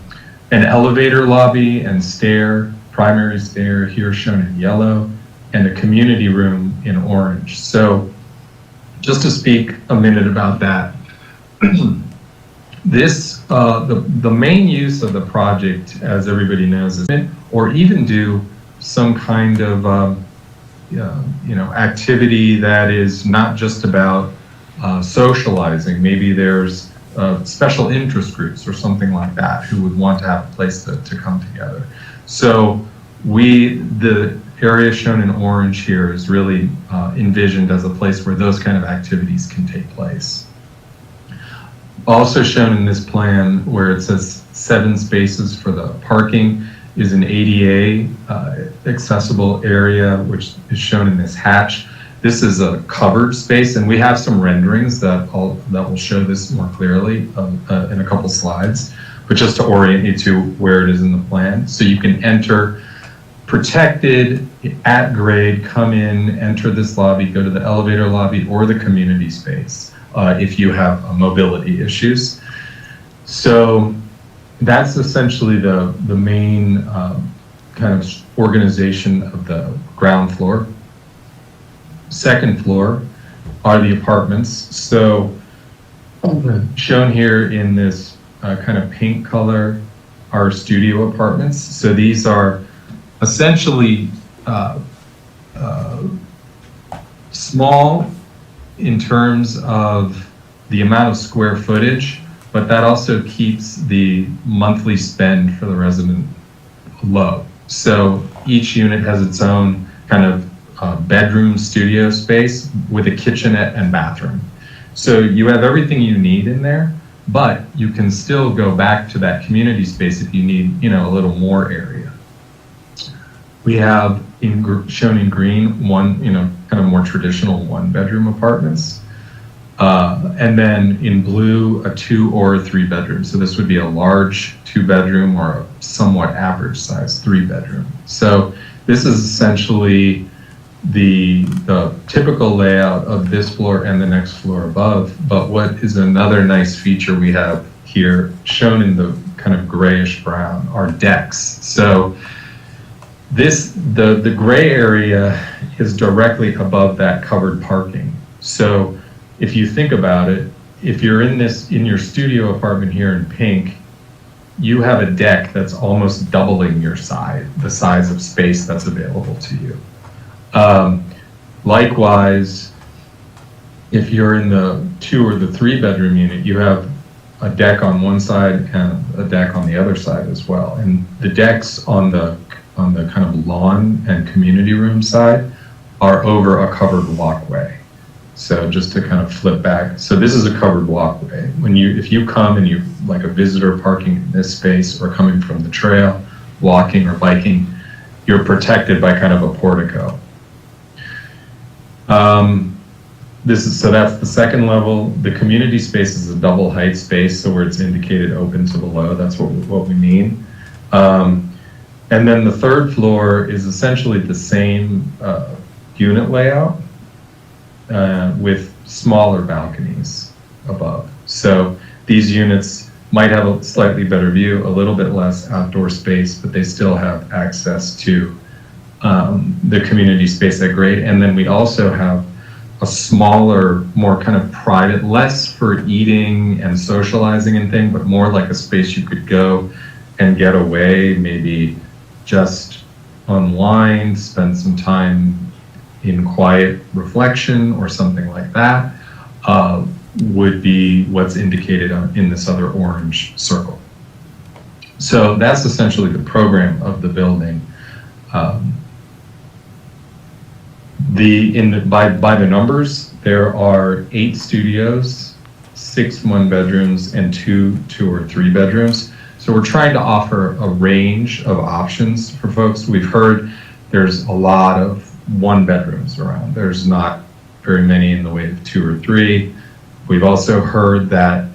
elevator lobby and stair, primary stair here shown in yellow, and a community room in orange. So just to speak a minute about that, this, the main use of the project, as everybody knows, is or even do some kind of activity that is not just about socializing. Maybe there's special interest groups or something like that who would want to have a place to come together. So the area shown in orange here is really envisioned as a place where those kind of activities can take place. Also shown in this plan, where it says 7 spaces for the parking, is an ADA accessible area, which is shown in this hatch. This is a covered space, and we have some renderings that will show this more clearly in a couple slides, but just to orient you to where it is in the plan. So you can enter protected at grade, come in, enter this lobby, go to the elevator lobby or the community space if you have mobility issues. So that's essentially the main kind of organization of the ground floor. Second floor are the apartments. So shown here in this kind of pink color are studio apartments. So these are essentially small in terms of the amount of square footage, but that also keeps the monthly spend for the resident low. So each unit has its own kind of bedroom studio space with a kitchenette and bathroom. So you have everything you need in there, but you can still go back to that community space if you need, a little more area. We have shown in green one, kind of more traditional 1-bedroom apartments. And then in blue, a 2 or a 3-bedroom. So this would be a large 2-bedroom or a somewhat average size 3-bedroom. So this is essentially the typical layout of this floor and the next floor above. But what is another nice feature we have here, shown in the kind of grayish brown, are decks. So the gray area is directly above that covered parking. So if you think about it, if you're in your studio apartment here in pink, you have a deck that's almost doubling the size of space that's available to you. Likewise, if you're in the 2 or the 3-bedroom unit, you have a deck on one side and a deck on the other side as well. And the decks on the kind of lawn and community room side are over a covered walkway. So just to kind of flip back, so this is a covered walkway. If you come and you like a visitor parking in this space or coming from the trail, walking or biking, you're protected by kind of a portico. So that's the second level. The community space is a double height space, so where it's indicated open to below, that's what we mean. And then the third floor is essentially the same unit layout with smaller balconies above. So these units might have a slightly better view, a little bit less outdoor space, but they still have access to the community space at grade. And then we also have a smaller, more kind of private, less for eating and socializing and thing, but more like a space you could go and get away, maybe just unwind, spend some time in quiet reflection or something like that, would be what's indicated in this other orange circle. So that's essentially the program of the building. By the numbers, there are 8 studios, 6 one-bedrooms and 2 or 3 bedrooms. So we're trying to offer a range of options for folks. We've heard there's a lot of 1-bedrooms around. There's not very many in the way of 2 or 3. We've also heard that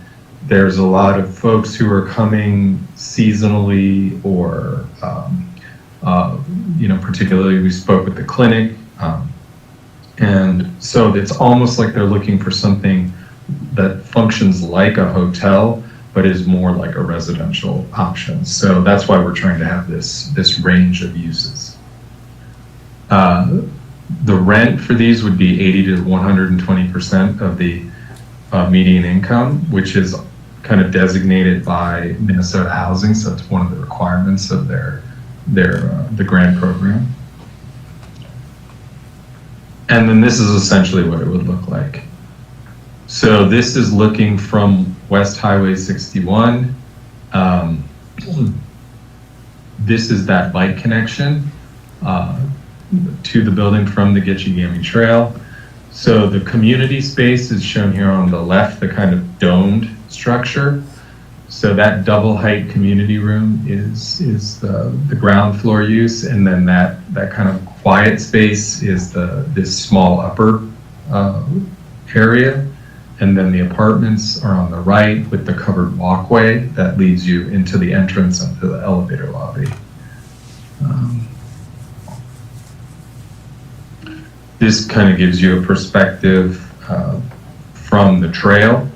there's a lot of folks who are coming seasonally or, particularly we spoke with the clinic. And so it's almost like they're looking for something that functions like a hotel, but is more like a residential option. So that's why we're trying to have this range of uses. The rent for these would be 80 to 120% of the median income, which is kind of designated by Minnesota Housing. So it's one of the requirements of the grant program. And then this is essentially what it would look like. So this is looking from West Highway 61. This is that bike connection to the building from the Gitchigami Trail. So the community space is shown here on the left, the kind of domed structure. So that double height community room is the ground floor use, and then that kind of quiet space is this small upper area, and then the apartments are on the right with the covered walkway that leads you into the entrance onto the elevator lobby. This kind of gives you a perspective from the trail.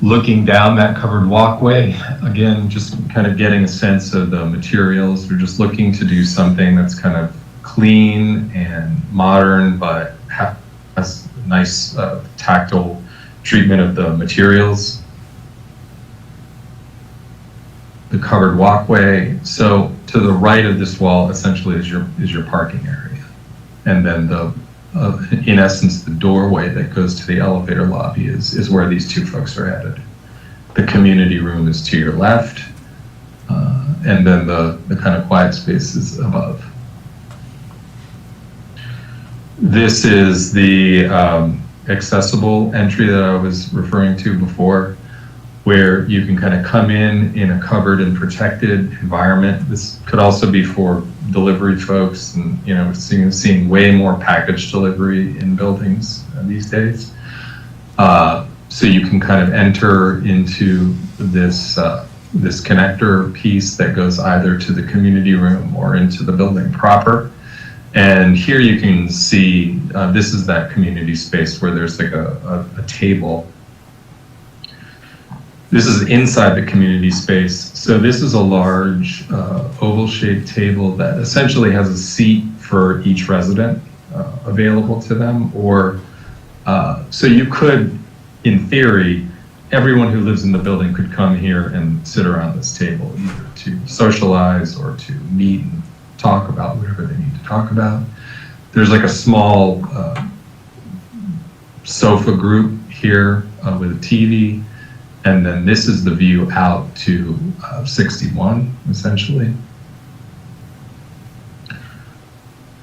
Looking down that covered walkway, again, just kind of getting a sense of the materials. We're just looking to do something that's kind of clean and modern, but has a nice tactile treatment of the materials. The covered walkway. So to the right of this wall, essentially, is your parking area, and then in essence, the doorway that goes to the elevator lobby is where these two folks are headed. The community room is to your left, and then the kind of quiet space is above. This is the accessible entry that I was referring to before, where you can kind of come in a covered and protected environment. This could also be for delivery folks, and we're seeing way more package delivery in buildings these days. So you can kind of enter into this connector piece that goes either to the community room or into the building proper. And here you can see this is that community space where there's like a table. This is inside the community space. So this is a large oval-shaped table that essentially has a seat for each resident available to them. Or so you could, in theory, everyone who lives in the building could come here and sit around this table, either to socialize or to meet and talk about whatever they need to talk about. There's like a small sofa group here with a TV. And then this is the view out to 61, essentially.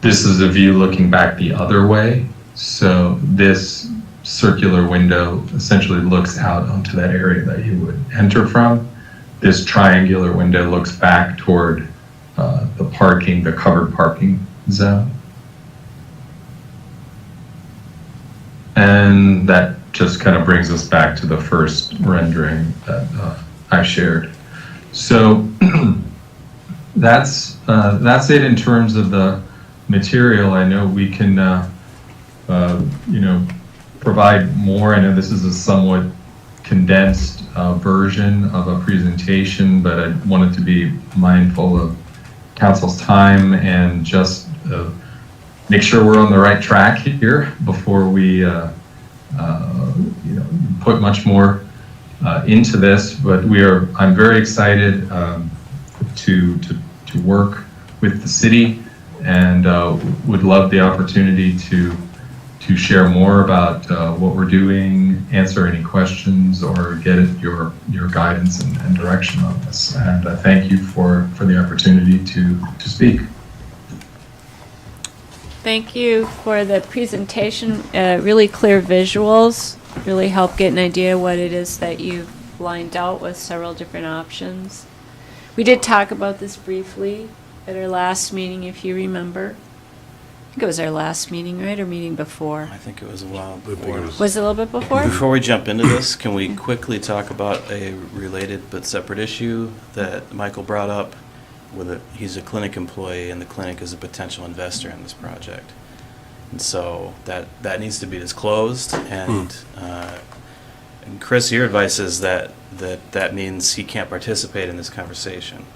This is a view looking back the other way. So this circular window essentially looks out onto that area that you would enter from. This triangular window looks back toward the covered parking zone. And that just kind of brings us back to the first rendering that I shared. So that's it in terms of the material. I know we can provide more. I know this is a somewhat condensed version of a presentation, but I wanted to be mindful of council's time and just make sure we're on the right track here before we put much more into this. But I'm very excited to work with the city, and would love the opportunity to share more about what we're doing, answer any questions, or get your guidance and direction on this. And thank you for the opportunity to speak. Thank you for the presentation. Really clear visuals, really help get an idea what it is that you've lined out with several different options. We did talk about this briefly at our last meeting, if you remember. I think it was our last meeting, right, or meeting before? I think it was a while I think it before. Was it a little bit before? Before we jump into this, can we quickly talk about a related but separate issue that Michael brought up? He's a clinic employee, and the clinic is a potential investor in this project. And so that needs to be disclosed, and Chris, your advice is that means he can't participate in this conversation.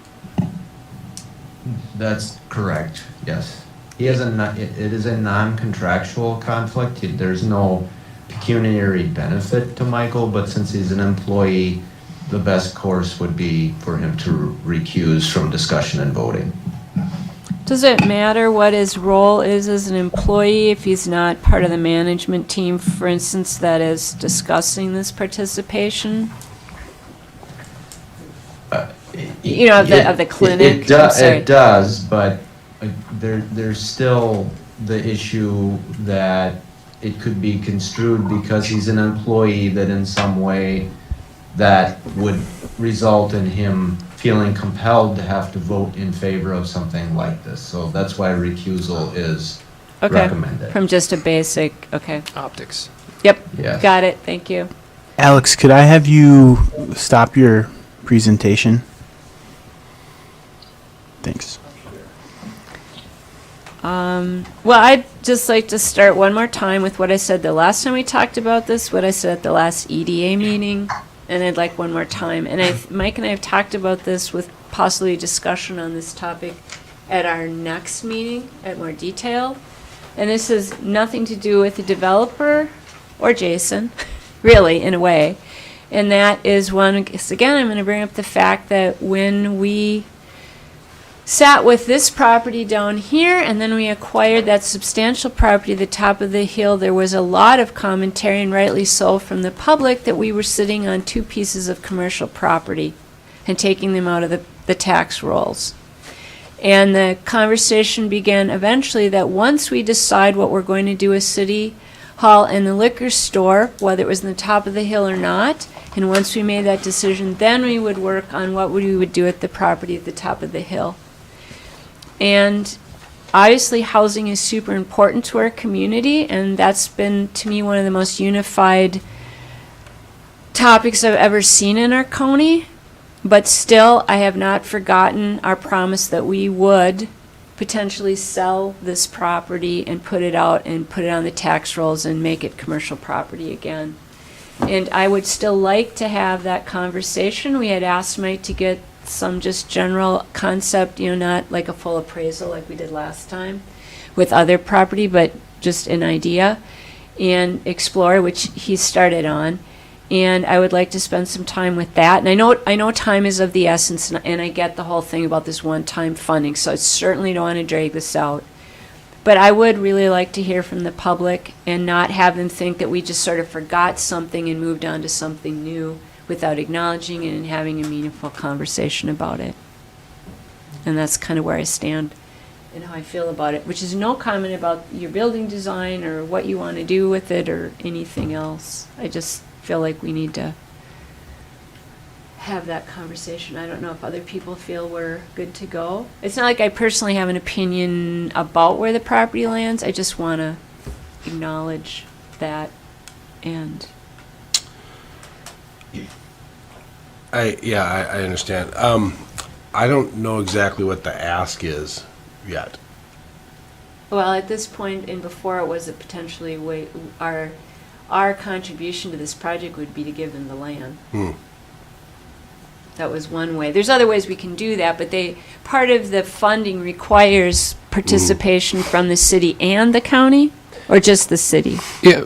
That's correct, yes. He has it is a non-contractual conflict. There's no pecuniary benefit to Michael, but since he's an employee, the best course would be for him to recuse from discussion and voting. Does it matter what his role is as an employee if he's not part of the management team, for instance, that is discussing this participation? You know, of the clinic? It does, but there's still the issue that it could be construed because he's an employee that in some way that would result in him feeling compelled to have to vote in favor of something like this. So that's why recusal is recommended. From just a basic, Optics. Yep, Yes. got it, thank you. Alex, could I have you stop your presentation? Thanks. Well, I'd just like to start one more time with what I said the last time we talked about this, what I said at the last EDA meeting, and I'd like one more time. And Mike and I have talked about this with possibly discussion on this topic at our next meeting at more detail. And this has nothing to do with the developer or Jason, really, in a way. And that is one, again, I'm going to bring up the fact that when we sat with this property down here, and then we acquired that substantial property at the top of the hill, there was a lot of commentary, and rightly so, from the public that we were sitting on two pieces of commercial property and taking them out of the tax rolls. And the conversation began eventually that once we decide what we're going to do with City Hall and the liquor store, whether it was in the top of the hill or not, and once we made that decision, then we would work on what we would do with the property at the top of the hill. And obviously housing is super important to our community, and that's been, to me, one of the most unified topics I've ever seen in our county. But still, I have not forgotten our promise that we would potentially sell this property and put it out and put it on the tax rolls and make it commercial property again. And I would still like to have that conversation. We had asked Mike to get some just general concept, not like a full appraisal like we did last time with other property, but just an idea and explore, which he started on. And I would like to spend some time with that. And I know time is of the essence, and I get the whole thing about this one-time funding, so I certainly don't want to drag this out. But I would really like to hear from the public and not have them think that we just sort of forgot something and moved on to something new without acknowledging it and having a meaningful conversation about it. And that's kind of where I stand and how I feel about it, which is no comment about your building design or what you want to do with it or anything else. I just feel like we need to have that conversation. I don't know if other people feel we're good to go. It's not like I personally have an opinion about where the property lands. I just want to acknowledge that. And I understand. I don't know exactly what the ask is yet. well, at this point and before, it was a potentially our contribution to this project would be to give them the land. That was one way. There's other ways we can do that, but part of the funding requires participation from the city and the county, or just the city? Yeah,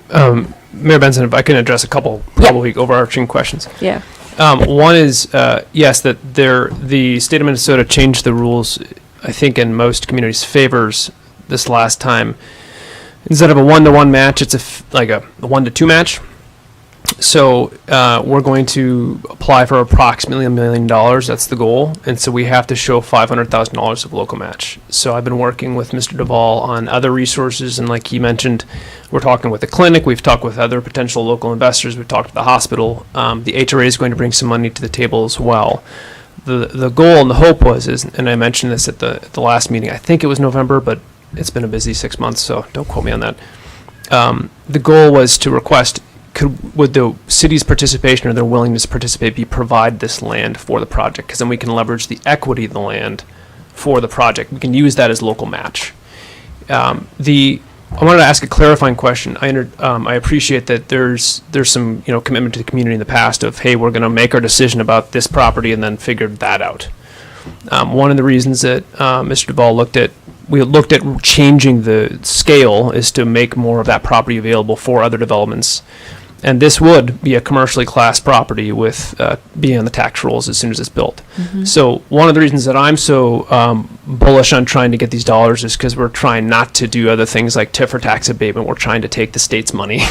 Mayor Benson, if I can address a couple probably overarching questions. Yeah. One is, yes, that the state of Minnesota changed the rules, I think, in most communities' favors this last time. Instead of a 1-to-1 match, it's like a 1-to-2 match. So we're going to apply for approximately $1 million. That's the goal. And so we have to show $500,000 of local match. So I've been working with Mr. Duvall on other resources. And like he mentioned, we're talking with the clinic. We've talked with other potential local investors. We've talked to the hospital. The HRA is going to bring some money to the table as well. The goal and the hope and I mentioned this at the last meeting, I think it was November, but it's been a busy 6 months, so don't quote me on that. The goal was to request, would the city's participation or their willingness to participate provide this land for the project? Because then we can leverage the equity of the land for the project. We can use that as local match. I wanted to ask a clarifying question. I appreciate that there's some commitment to the community in the past of, hey, we're going to make our decision about this property and then figure that out. One of the reasons that Mr. Duvall looked at changing the scale is to make more of that property available for other developments. And this would be a commercially classed property with being on the tax rolls as soon as it's built. So one of the reasons that I'm so bullish on trying to get these dollars is because we're trying not to do other things like TIF or tax abatement. We're trying to take the state's money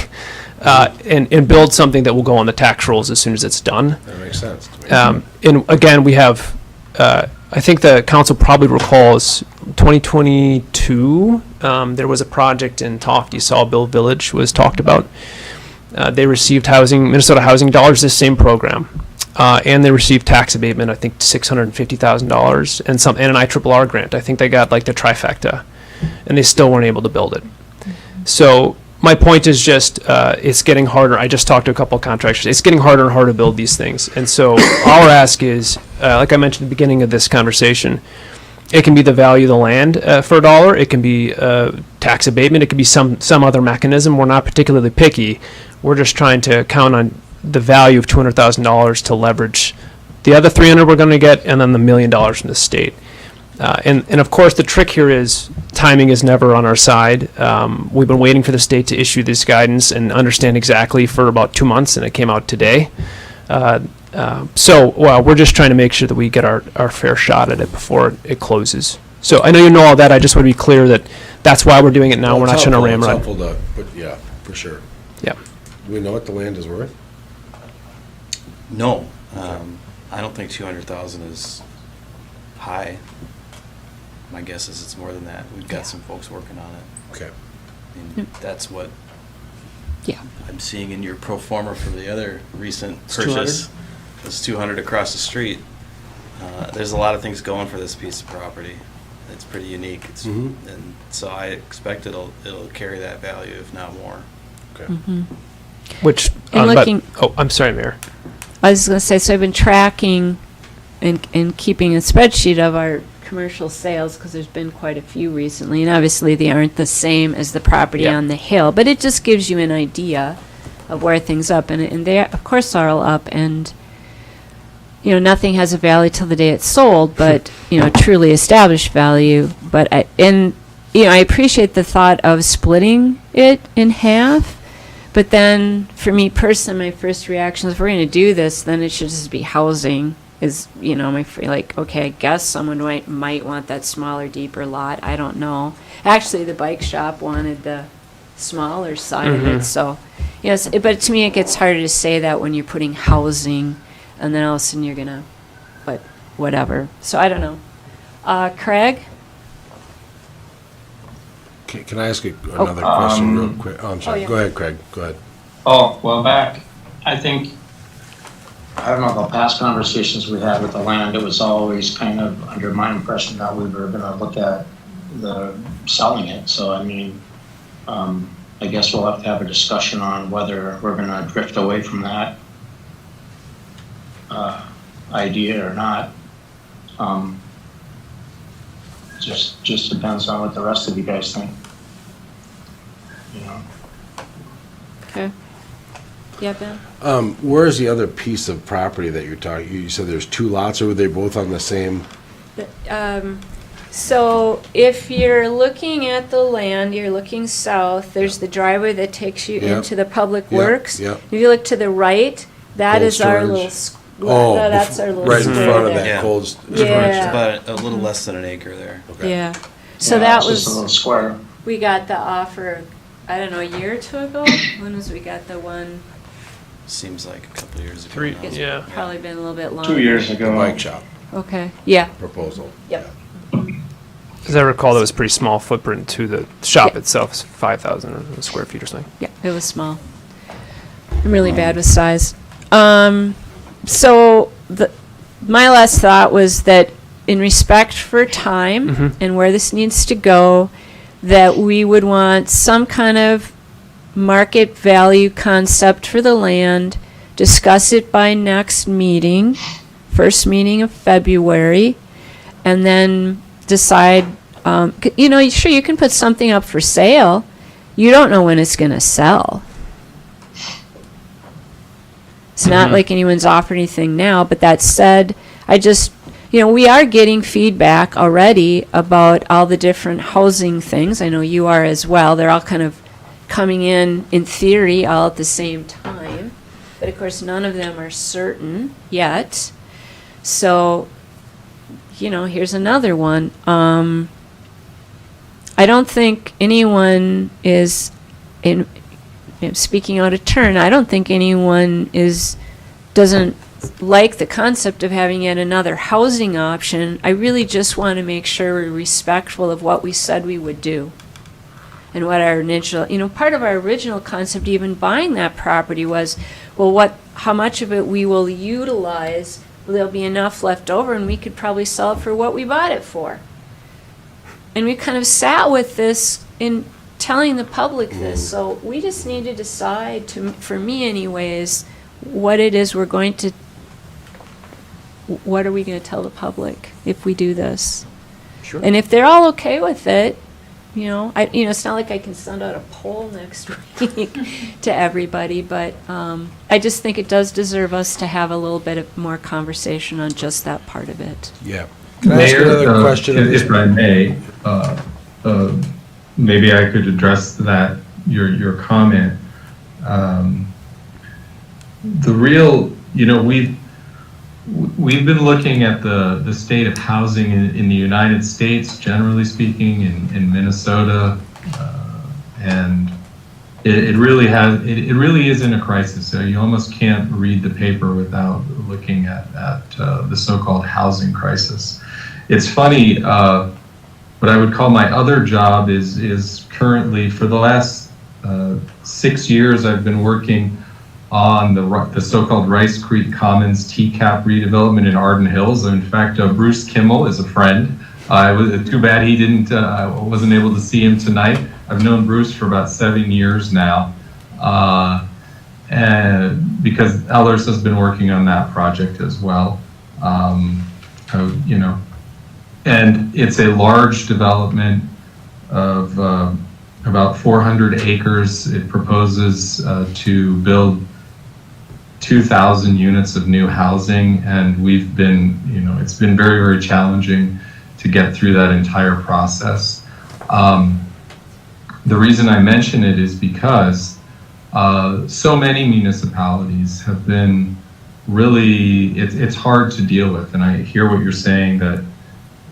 and build something that will go on the tax rolls as soon as it's done. That makes sense. And again, we have, I think the council probably recalls 2022, there was a project in Tofty, Sawbill Village was talked about. They received Minnesota housing dollars, this same program. And they received tax abatement, I think $650,000 and an IRRR grant. I think they got like the trifecta, and they still weren't able to build it. So my point is just, it's getting harder. I just talked to a couple of contractors. It's getting harder and harder to build these things. And so our ask is, like I mentioned at the beginning of this conversation, it can be the value of the land for $1. It can be tax abatement. It can be some other mechanism. We're not particularly picky. We're just trying to count on the value of $200,000 to leverage the other $300,000 we're going to get, and then the $1 million from the state. And of course, the trick here is timing is never on our side. We've been waiting for the state to issue this guidance and understand exactly for about 2 months, and it came out today. So we're just trying to make sure that we get our fair shot at it before it closes. So I know you know all that. I just want to be clear that that's why we're doing it now. We're not trying to ram It's run. helpful but yeah, for sure. Yeah. Do we know what the land is worth? No, I don't think 200,000 is high. My guess is it's more than that. We've got some folks working on it. Okay. I mean, that's what Yeah. I'm seeing in your pro forma for the other recent It's purchase. It's 200 across the street. There's a lot of things going for this piece of property. It's pretty unique. And so I expect it'll carry that value, if not more. Okay. Which, And looking- I'm sorry, Mayor. I was going to say, so I've been tracking and keeping a spreadsheet of our commercial sales because there's been quite a few recently, and obviously they aren't the same as the property Yeah. on the hill, but it just gives you an idea of where things up, and they of course are all up, and nothing has a value till the day it's sold, but truly established value. But I appreciate the thought of splitting it in half. But then, for me personally, my first reaction is, if we're going to do this, then it should just be housing. Okay, I guess someone might want that smaller, deeper lot. I don't know. Actually, the bike shop wanted the smaller side of it. So, yes, but to me, it gets harder to say that when you're putting housing, and then all of a sudden you're going to, but whatever. So, I don't know. Craig? Can I ask another question real quick? Oh, I'm sorry. yeah. Go ahead, Craig. Go ahead. I think, I don't know, the past conversations we had with the land, it was always kind of under my impression that we were gonna look at selling it. So, I mean, I guess we'll have to have a discussion on whether we're gonna drift away from that idea or not. Just depends on what the rest of you guys think. Okay. Yeah, Ben? Where's the other piece of property that you're talking? You said there's 2 lots, or were they both on the same? So if you're looking at the land, you're looking south, there's the driveway that takes you Yep. into the Public Yep, Works. yep. If you look to the right, that Cold is our storage. little, Oh, that's our little right in square front of there. that Yeah. cold storage. Yeah. About a little less than an acre there. Okay. Yeah. So Yeah, that it's just a little was, square. we got the offer, I don't know, a year or two ago? When was we got the one? seems like a couple of years ago. Three, now. It's yeah. probably been a little bit longer. 2 years The ago. bike shop Okay, yeah, proposal. Yep. As I recall, that was pretty small footprint to the shop Yeah. itself, it's 5,000 square feet or something. yeah, it was small. I'm really bad with size. So my last thought was that in respect for time and where this needs to go, that we would want some kind of market value concept for the land, discuss it by next meeting, first meeting of February, and then decide, sure, you can put something up for sale. You don't know when it's going to sell. It's not like anyone's offered anything now, but that said, we are getting feedback already about all the different housing things. I know you are as well. They're all kind of coming in theory, all at the same time. But of course, none of them are certain yet. So, here's another one. I don't think anyone is, speaking out of turn, I don't think anyone doesn't like the concept of having yet another housing option. I really just want to make sure we're respectful of what we said we would do. And what our initial, part of our original concept, even buying that property, was, well, how much of it we will utilize, there'll be enough left over, and we could probably sell it for what we bought it for. And we kind of sat with this in telling the public this, so we just need to decide, for me anyways, what it is what are we going to tell the public if we do this? Sure. And if they're all okay with it, it's not like I can send out a poll next week to everybody, but I just think it does deserve us to have a little bit of more conversation on just that part of it. Yeah. Can I ask Mayor, another question? if I may, maybe I could address that, your comment. We've been looking at the state of housing in the United States, generally speaking, in Minnesota, and it really is in a crisis. So you almost can't read the paper without looking at the so-called housing crisis. It's funny, what I would call my other job is currently, for the last 6 years, I've been working on the so-called Rice Creek Commons TCAP redevelopment in Arden Hills. In fact, Bruce Kimmel is a friend. Too bad he wasn't able to see him tonight. I've known Bruce for about 7 years now, and because Ellers has been working on that project as well. And it's a large development of about 400 acres. It proposes to build 2,000 units of new housing, and we've been, it's been very, very challenging to get through that entire process. The reason I mention it is because so many municipalities have been really, it's hard to deal with, and I hear what you're saying, that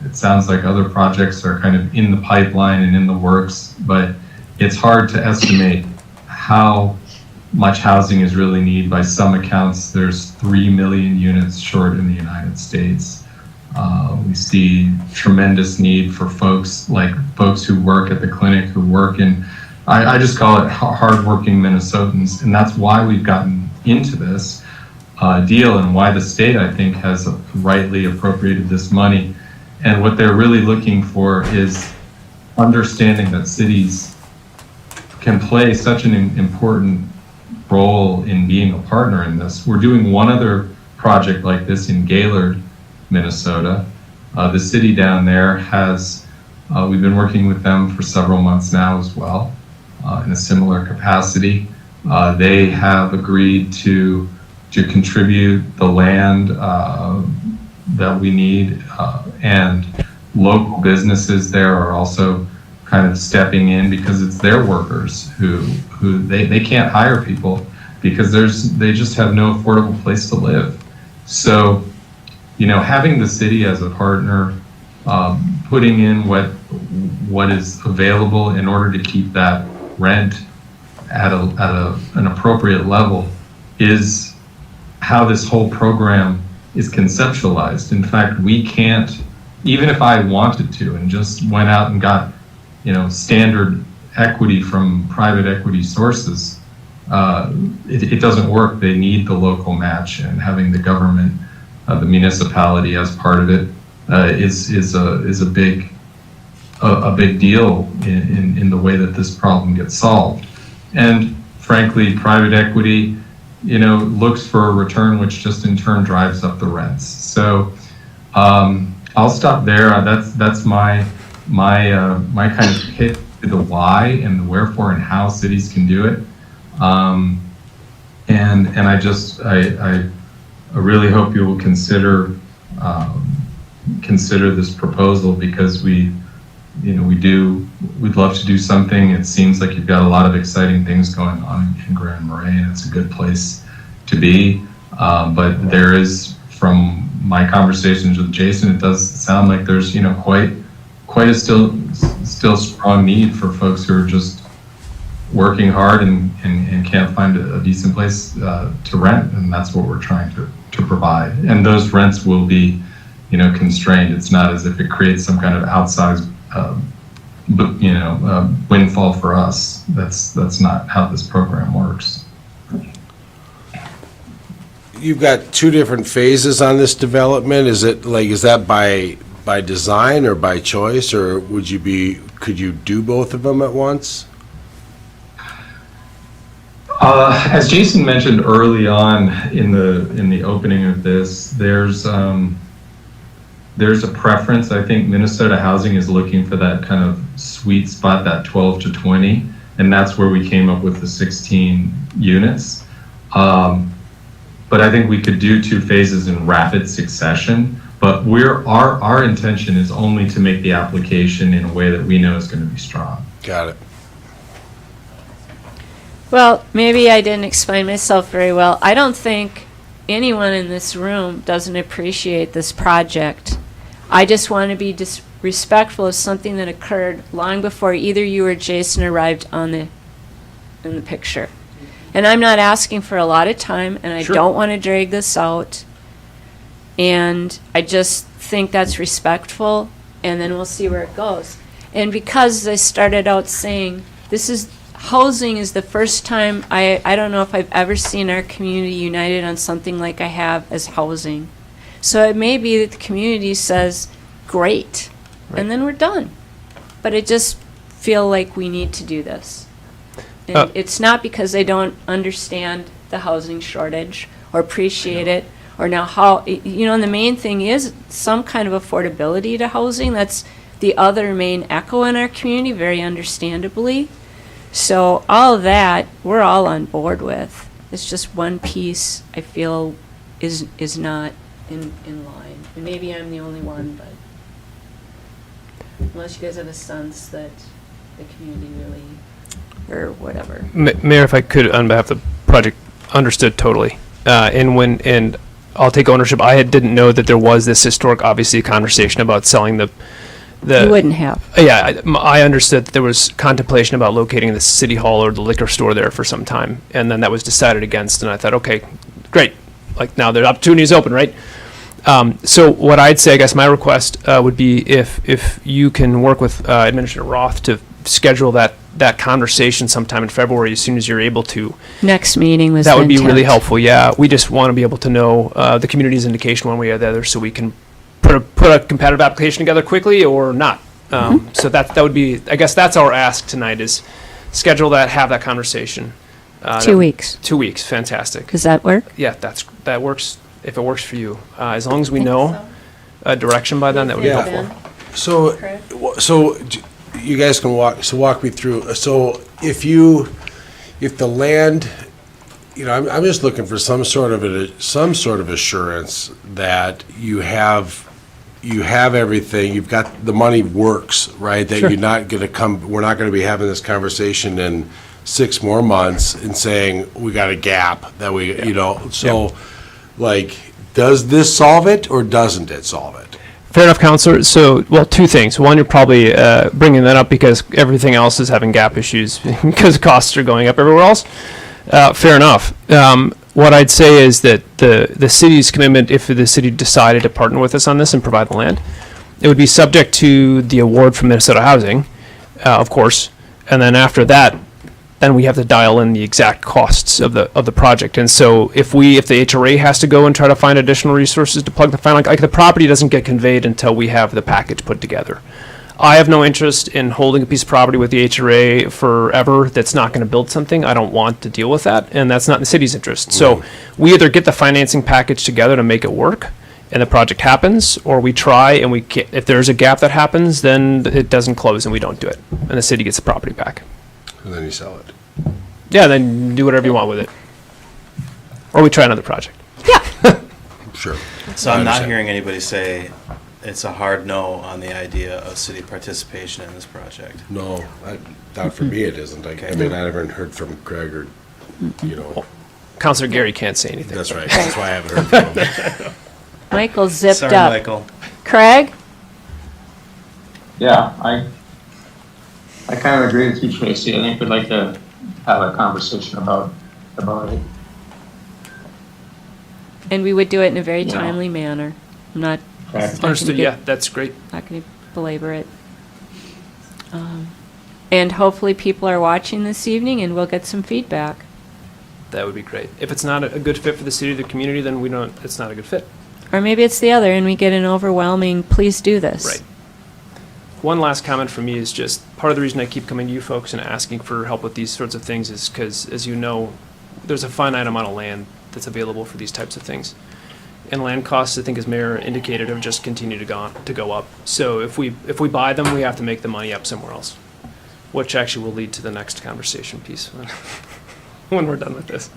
it sounds like other projects are kind of in the pipeline and in the works, but it's hard to estimate how much housing is really needed. By some accounts, there's 3 million units short in the United States. We see tremendous need for folks who work at the clinic, who work in, I just call it hardworking Minnesotans, and that's why we've gotten into this deal, and why the state, I think, has rightly appropriated this money. And what they're really looking for is understanding that cities can play such an important role in being a partner in this. We're doing one other project like this in Gaylord, Minnesota. The city down there has, we've been working with them for several months now as well, in a similar capacity. They have agreed to contribute the land that we need, and local businesses there are also kind of stepping in, because it's their workers who they can't hire people because they just have no affordable place to live. So, having the city as a partner, putting in what is available in order to keep that rent at an appropriate level, is how this whole program is conceptualized. In fact, we can't, even if I wanted to and just went out and got, standard equity from private equity sources, it doesn't work. They need the local match, and having the government, the municipality as part of it is a big deal in the way that this problem gets solved. And frankly, private equity, looks for a return, which just in turn drives up the rents. So I'll stop there. That's my kind of hit to the why and the wherefore and how cities can do it. And I really hope you will consider this proposal, because we'd love to do something. It seems like you've got a lot of exciting things going on in Grand Marais, and it's a good place to be. But there is, from my conversations with Jason, it does sound like there's, quite a still strong need for folks who are just working hard and can't find a decent place to rent, and that's what we're trying to provide. And those rents will be, constrained. It's not as if it creates some kind of outsized windfall for us. That's not how this program works. You've got two different phases on this development. Is that by design or by choice, or could you do both of them at once? As Jason mentioned early on in the opening of this, there's a preference. I think Minnesota Housing is looking for that kind of sweet spot, that 12 to 20, and that's where we came up with the 16 units. But I think we could do two phases in rapid succession. But our intention is only to make the application in a way that we know is going to be strong. Got it. Well, maybe I didn't explain myself very well. I don't think anyone in this room doesn't appreciate this project. I just want to be respectful of something that occurred long before either you or Jason arrived in the picture. And I'm not asking for a lot of time, and I don't want to drag this out. And I just think that's respectful, and then we'll see where it goes. And because I started out saying housing is the first time, I don't know if I've ever seen our community united on something like I have as housing. So it may be that the community says, great, and then we're done. But I just feel like we need to do this. And it's not because I don't understand the housing shortage or appreciate it, or now how, and the main thing is some kind of affordability to housing. That's the other main echo in our community, very understandably. So all of that, we're all on board with. It's just one piece I feel is not in line. And maybe I'm the only one, but unless you guys have a sense that the community really, or whatever. Mayor, if I could, on behalf of the project, understood totally. And I'll take ownership. I didn't know that there was this historic, obviously, conversation about selling the. You wouldn't have. Yeah, I understood that there was contemplation about locating the city hall or the liquor store there for some time, and then that was decided against. And I thought, okay, great. Like now the opportunity is open, right? So what I'd say, I guess, my request would be if you can work with Administrator Roth to schedule that conversation sometime in February as soon as you're able to. Next meeting was that would be intent. really helpful. Yeah, we just want to be able to know the community's indication one way or the other, so we can put a competitive application together quickly or not. So that would be, I guess that's our ask tonight, is schedule that, have that conversation. 2 weeks. 2 weeks, fantastic. Does that work? Yeah, that works, if it works for you. As long as we know a direction by then, that would be helpful. So you guys can walk me through. So if the land, I'm just looking for some sort of assurance that you have everything, you've got the money works, right? That you're not going to we're not going to be having this conversation in 6 more months and saying we got a gap that we, does this solve it or doesn't it solve it? Fair enough, Counselor. So, well, 2 things. One, you're probably bringing that up because everything else is having gap issues because costs are going up everywhere else. Fair enough. what I'd say is that the city's commitment, if the city decided to partner with us on this and provide the land, it would be subject to the award from Minnesota Housing, of course, and then after that, then we have to dial in the exact costs of the project. And so if the HRA has to go and try to find additional resources to plug the final, like the property doesn't get conveyed until we have the package put together. I have no interest in holding a piece of property with the HRA forever that's not going to build something. I don't want to deal with that, and that's not in the city's interest. So we either get the financing package together to make it work, and the project happens, or we try and if there's a gap that happens, then it doesn't close and we don't do it, and the city gets the property back. And then you sell it. Yeah, then do whatever you want with it. Or we try another project. Sure. So I I'm not understand. hearing anybody say it's a hard no on the idea of city participation in this project. No, not for me it isn't. I mean, I haven't heard from Craig or, Counselor Gary can't say anything. That's right. That's why I haven't heard from him. Michael zipped Sorry, up. Michael. Craig? Yeah, I kind of agree with you, Tracy. I think we'd like to have a conversation about it. And we would do it in a very Yeah. timely manner. I'm not Understood, yeah, that's great. not going to belabor it. And hopefully people are watching this evening and we'll get some feedback. That would be great. If it's not a good fit for the city or the community, then it's not a good fit. Or maybe it's the other and we get an overwhelming, please do this. Right. One last comment from me is just part of the reason I keep coming to you folks and asking for help with these sorts of things is because, as you know, there's a finite amount of land that's available for these types of things. And land costs, I think, as Mayor indicated, have just continued to go up. So if we buy them, we have to make the money up somewhere else, which actually will lead to the next conversation piece when we're done with this.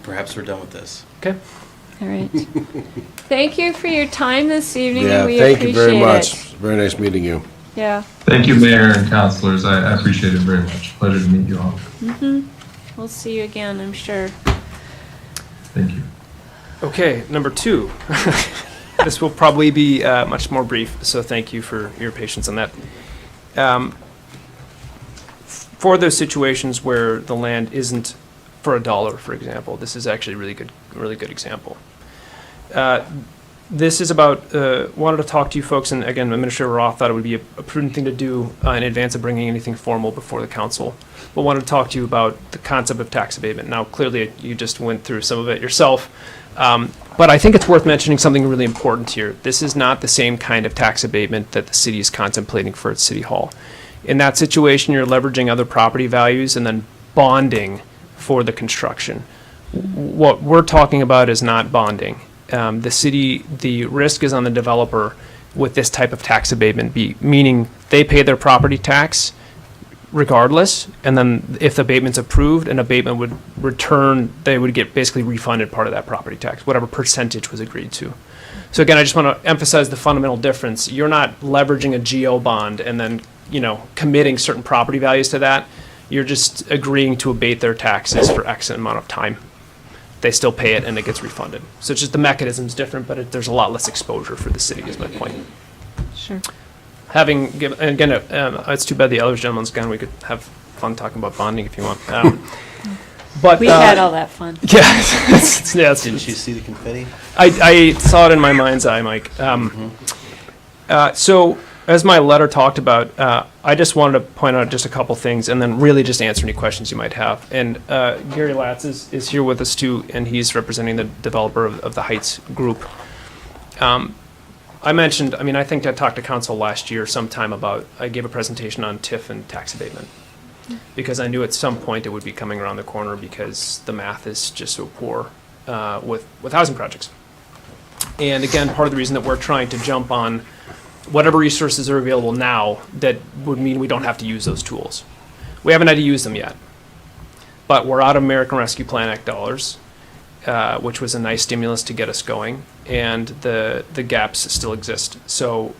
Perhaps we're done with this. Okay. All right. Thank you for your time this evening. Yeah, and we thank you very appreciate much. it. Very nice meeting you. Yeah. Thank you, Mayor and councilors. I appreciate it very much. Pleasure to meet you all. We'll see you again, I'm sure. Thank you. Okay, number 2. This will probably be much more brief, so thank you for your patience on that. For those situations where the land isn't for $1, for example, this is actually a really good example. This is about, wanted to talk to you folks, and again, Administrator Roth thought it would be a prudent thing to do in advance of bringing anything formal before the council, but wanted to talk to you about the concept of tax abatement. Now, clearly, you just went through some of it yourself, but I think it's worth mentioning something really important here. This is not the same kind of tax abatement that the city is contemplating for its city hall. In that situation, you're leveraging other property values and then bonding for the construction. What we're talking about is not bonding. The risk is on the developer with this type of tax abatement, meaning they pay their property tax regardless, and then if the abatement's approved, an abatement would return, they would get basically refunded part of that property tax, whatever percentage was agreed to. So again, I just want to emphasize the fundamental difference. You're not leveraging a GO bond and then, committing certain property values to that. You're just agreeing to abate their taxes for X amount of time. They still pay it and it gets refunded. So it's just the mechanism's different, but there's a lot less exposure for the city is my point. Sure. Having given, and again, it's too bad the other gentleman's gone. We could have fun talking about bonding if you want. But We had all that fun. Yeah, Didn't you see the confetti? I saw it in my mind's eye, Mike. So as my letter talked about, I just wanted to point out just a couple things and then really just answer any questions you might have. And Gary Latz is here with us too, and he's representing the developer of the Heights Group. I think I talked to council last year sometime about, I gave a presentation on TIF and tax abatement. Because I knew at some point it would be coming around the corner because the math is just so poor with housing projects. And again, part of the reason that we're trying to jump on whatever resources are available now, that would mean we don't have to use those tools. We haven't had to use them yet. But we're out of American Rescue Plan Act dollars, which was a nice stimulus to get us going, and the gaps still exist. So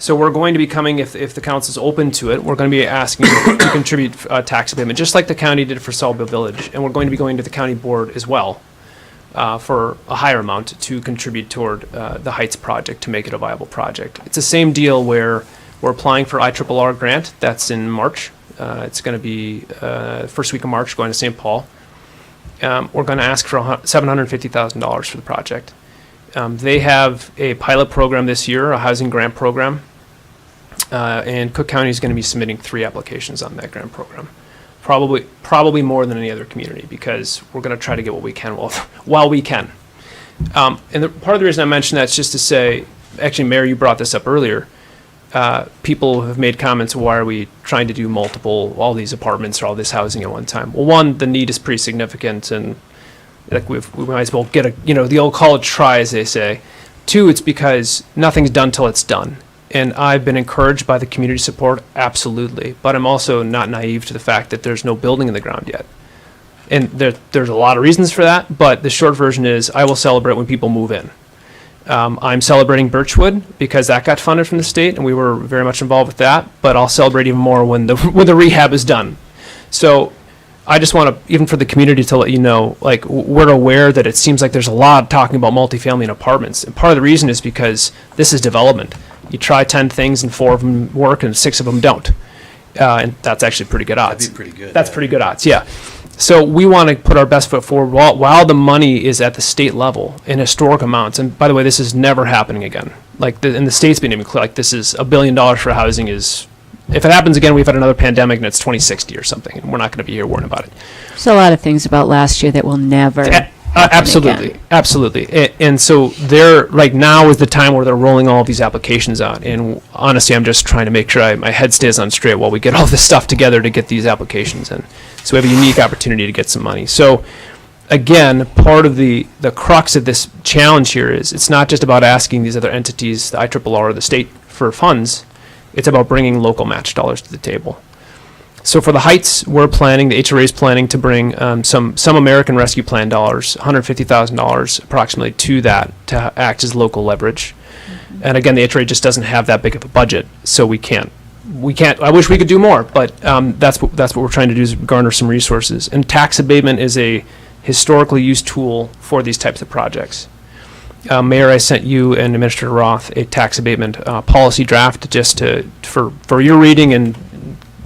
we're going to be coming, if the council's open to it, we're going to be asking to contribute tax abatement, just like the county did for Sawville Village, and we're going to be going to the county board as well for a higher amount to contribute toward the Heights project to make it a viable project. It's the same deal where we're applying for IRRR grant. That's in March. It's going to be first week of March, going to St. Paul. We're going to ask for $750,000 for the project. They have a pilot program this year, a housing grant program, and Cook County is going to be submitting 3 applications on that grant program. Probably more than any other community, because we're going to try to get what we can while we can. And part of the reason I mention that is just to say, actually, Mayor, you brought this up earlier. People have made comments, why are we trying to do all these apartments or all this housing at one time? Well, one, the need is pretty significant, and like we might as well get the old college try, as they say. 2, it's because nothing's done till it's done. And I've been encouraged by the community support, absolutely. But I'm also not naive to the fact that there's no building in the ground yet. And there's a lot of reasons for that, but the short version is I will celebrate when people move in. I'm celebrating Birchwood because that got funded from the state, and we were very much involved with that. But I'll celebrate even more when the rehab is done. So I just want to, even for the community, to let you know, like, we're aware that it seems like there's a lot talking about multifamily and apartments, and part of the reason is because this is development. You try 10 things and 4 of them work and 6 of them don't, and that's actually pretty good odds. That'd be pretty good. That's pretty good odds, yeah. So we want to put our best foot forward while the money is at the state level in historic amounts. And by the way, this is never happening again. Like, and the state's been even clear, like, this is $1 billion for housing is, if it happens again, we've had another pandemic and it's 2060 or something, and we're not going to be here worrying about it. There's a lot of things about last year that will never happen Absolutely, again. absolutely. And so now is the time where they're rolling all of these applications out. And honestly, I'm just trying to make sure my head stays on straight while we get all this stuff together to get these applications in. So we have a unique opportunity to get some money. So again, part of the crux of this challenge here is it's not just about asking these other entities, the IRRR or the state, for funds. It's about bringing local match dollars to the table. So for the Heights, we're planning, the HRA is planning to bring some American Rescue Plan dollars, $150,000 approximately, to that to act as local leverage. Mm-hmm. And again, the HRA just doesn't have that big of a budget, so we can't. I wish we could do more, but that's what we're trying to do, is garner some resources. And tax abatement is a historically used tool for these types of projects. Mayor, I sent you and Administrator Roth a tax abatement policy draft just for your reading and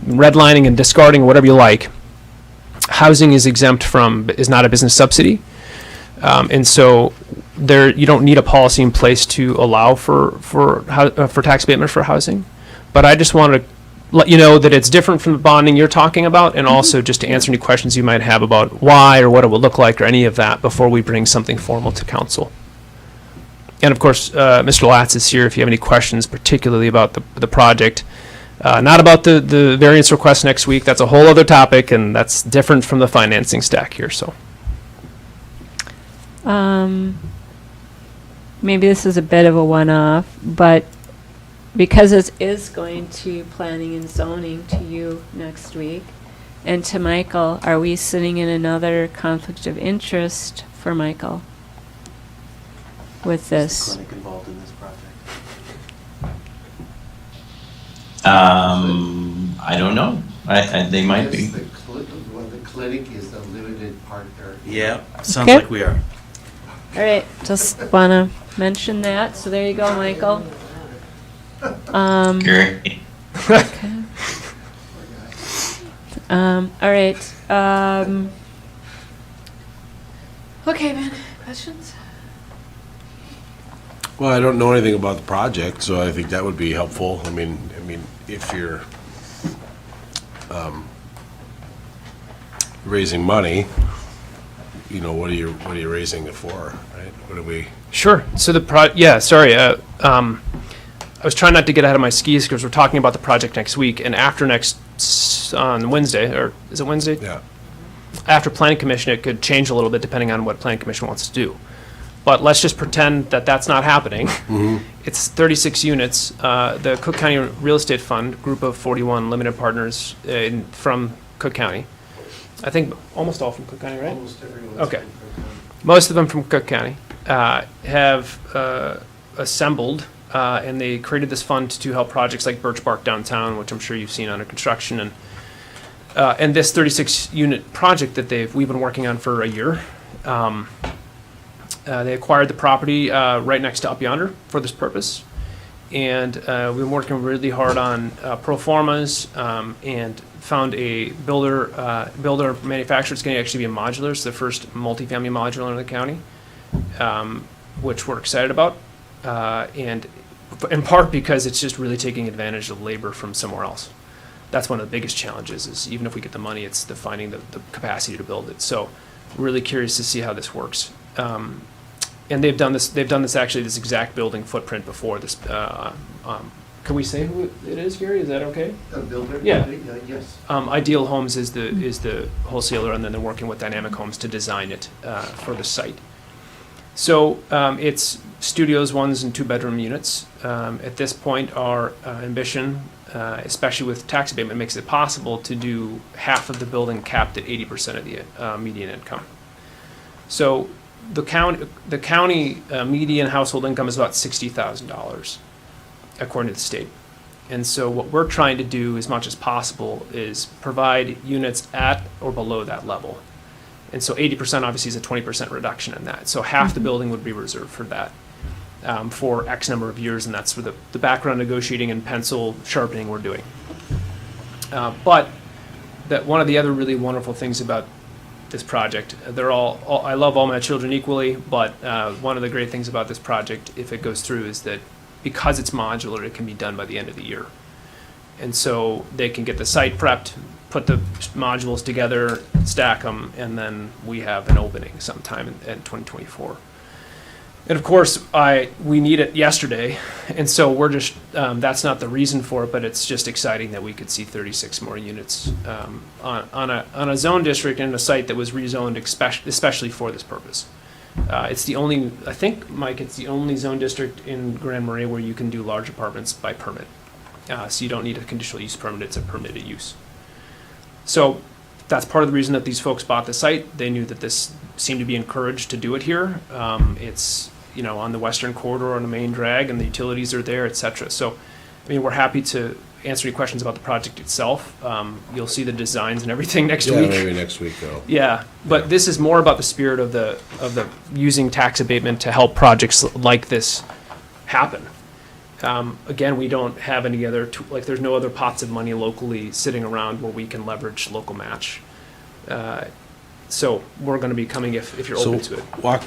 redlining and discarding, whatever you like. Housing is is not a business subsidy, and so you don't need a policy in place to allow for tax abatement for housing. But I just want to let you know that it's different from the bonding you're talking about, and also just to answer any questions you might have about why or what it would look like or any of that before we bring something formal to council. And of course, Mr. Latz is here if you have any questions, particularly about the project. Not about the variance request next week. That's a whole other topic, and that's different from the financing stack here. So, maybe this is a bit of a one-off, but because this is going to planning and zoning to you next week, and to Michael, are we sitting in another conflict of interest for Michael with Is this? the clinic involved in this project? I don't know. They might be. The clinic is the limited partner. Yeah, sounds Okay. like we are. All right, just want to mention that. So there you go, Michael. Great. Okay. All right. Okay, man. Questions? Well, I don't know anything about the project, so I think that would be helpful. I mean, if you're raising money, what are you raising it for, right? What do we? sure. So sorry. I was trying not to get ahead of my skis because we're talking about the project next week, and on Wednesday, or is it Wednesday? Yeah. After Planning Commission, it could change a little bit depending on what Planning Commission wants to do. But let's just pretend that that's not happening. Mm-hmm. It's 36 units. The Cook County Real Estate Fund, group of 41 limited partners from Cook County. I think almost all from Cook County, right? Almost everyone. Okay. Most of them from Cook County have assembled, and they created this fund to help projects like Birch Bark downtown, which I'm sure you've seen under construction, and this 36-unit project that we've been working on for a year. They acquired the property right next to Up Yonder for this purpose, and we've been working really hard on pro formas, and found a builder manufacturer. It's going to actually be a modular. It's the first multifamily modular in the county, which we're excited about, and in part because it's just really taking advantage of labor from somewhere else. That's one of the biggest challenges, is even if we get the money, it's the finding the capacity to build it. So really curious to see how this works. And they've done this actually, this exact building footprint before. This, can we say who it is, Gary? Is that okay? A builder? Yeah. Yes. Ideal Homes is the wholesaler, and then they're working with Dynamic Homes to design it for the site. So it's studios, 1s and 2-bedroom units. At this point, our ambition, especially with tax abatement, makes it possible to do half of the building capped at 80% of the median income. So the county median household income is about $60,000, according to the state. And so what we're trying to do as much as possible is provide units at or below that level. And so 80% obviously is a 20% reduction in that. So half the building would be reserved for that for X number of years, and that's for the background negotiating and pencil sharpening we're doing. But that one of the other really wonderful things about this project, I love all my children equally, but one of the great things about this project, if it goes through, is that because it's modular, it can be done by the end of the year. And so they can get the site prepped, put the modules together, stack them, and then we have an opening sometime in 2024. And of course, we need it yesterday, and so we're just, that's not the reason for it, but it's just exciting that we could see 36 more units on a zone district and a site that was rezoned especially for this purpose. It's the only, I think, Mike, it's the only zone district in Grand Marais where you can do large apartments by permit. So you don't need a conditional use permit, it's a permitted use. So that's part of the reason that these folks bought the site. They knew that this seemed to be encouraged to do it here. It's, on the western corridor on the main drag, and the utilities are there, et cetera. So, we're happy to answer any questions about the project itself. You'll see the designs and everything next week. Maybe next week, though. Yeah, but this is more about the spirit of the using tax abatement to help projects like this happen. Again, we don't have any other, there's no other pots of money locally sitting around where we can leverage local match. So we're going to be coming if you're open to it.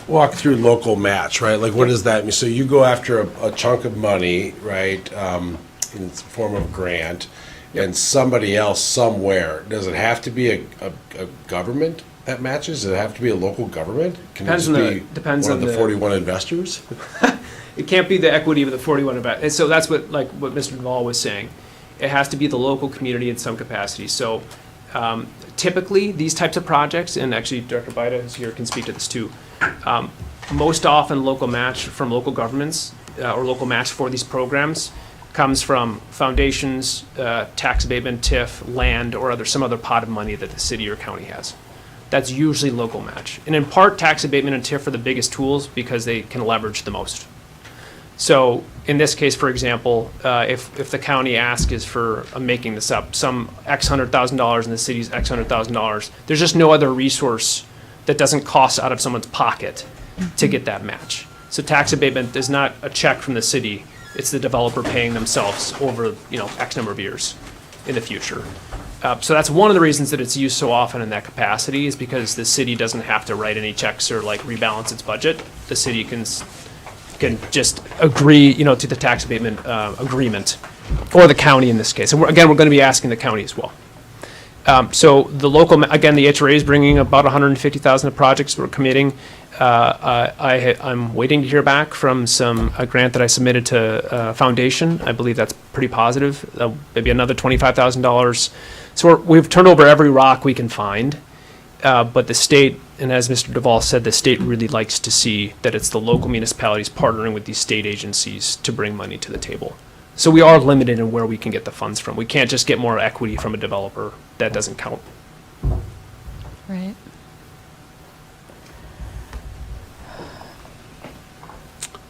Walk through local match, right? Like, what does that mean? So you go after a chunk of money, right, in the form of grant, and somebody else somewhere. Does it have to be a government that matches? Does it have to be a local government? Can Depends it on just be one of the 41 investors? It can't be the equity of the 41 investors. And so that's what Mr. Duvall was saying. It has to be the local community in some capacity. So typically, these types of projects, and actually Director Bida is here, can speak to this too, most often local match from local governments or local match for these programs comes from foundations, tax abatement, TIF, land, or some other pot of money that the city or county has. That's usually local match. And in part, tax abatement and TIF are the biggest tools because they can leverage the most. So in this case, for example, if the county ask is for, I'm making this up, some X $100,000 and the city's X $100,000, there's just no other resource that doesn't cost out of someone's pocket to get that match. So tax abatement is not a check from the city, it's the developer paying themselves over X number of years in the future. So that's one of the reasons that it's used so often in that capacity, is because the city doesn't have to write any checks or rebalance its budget. The city can just agree, to the tax abatement agreement, or the county in this case. And we're going to be asking the county as well. So the local, again, the HRA is bringing about 150,000 of projects we're committing. I'm waiting to hear back from a grant that I submitted to Foundation. I believe that's pretty positive. Maybe another $25,000. So we've turned over every rock we can find. But the state, and as Mr. Duvall said, the state really likes to see that it's the local municipalities partnering with these state agencies to bring money to the table. So we are limited in where we can get the funds from. We can't just get more equity from a developer. That doesn't count. Right.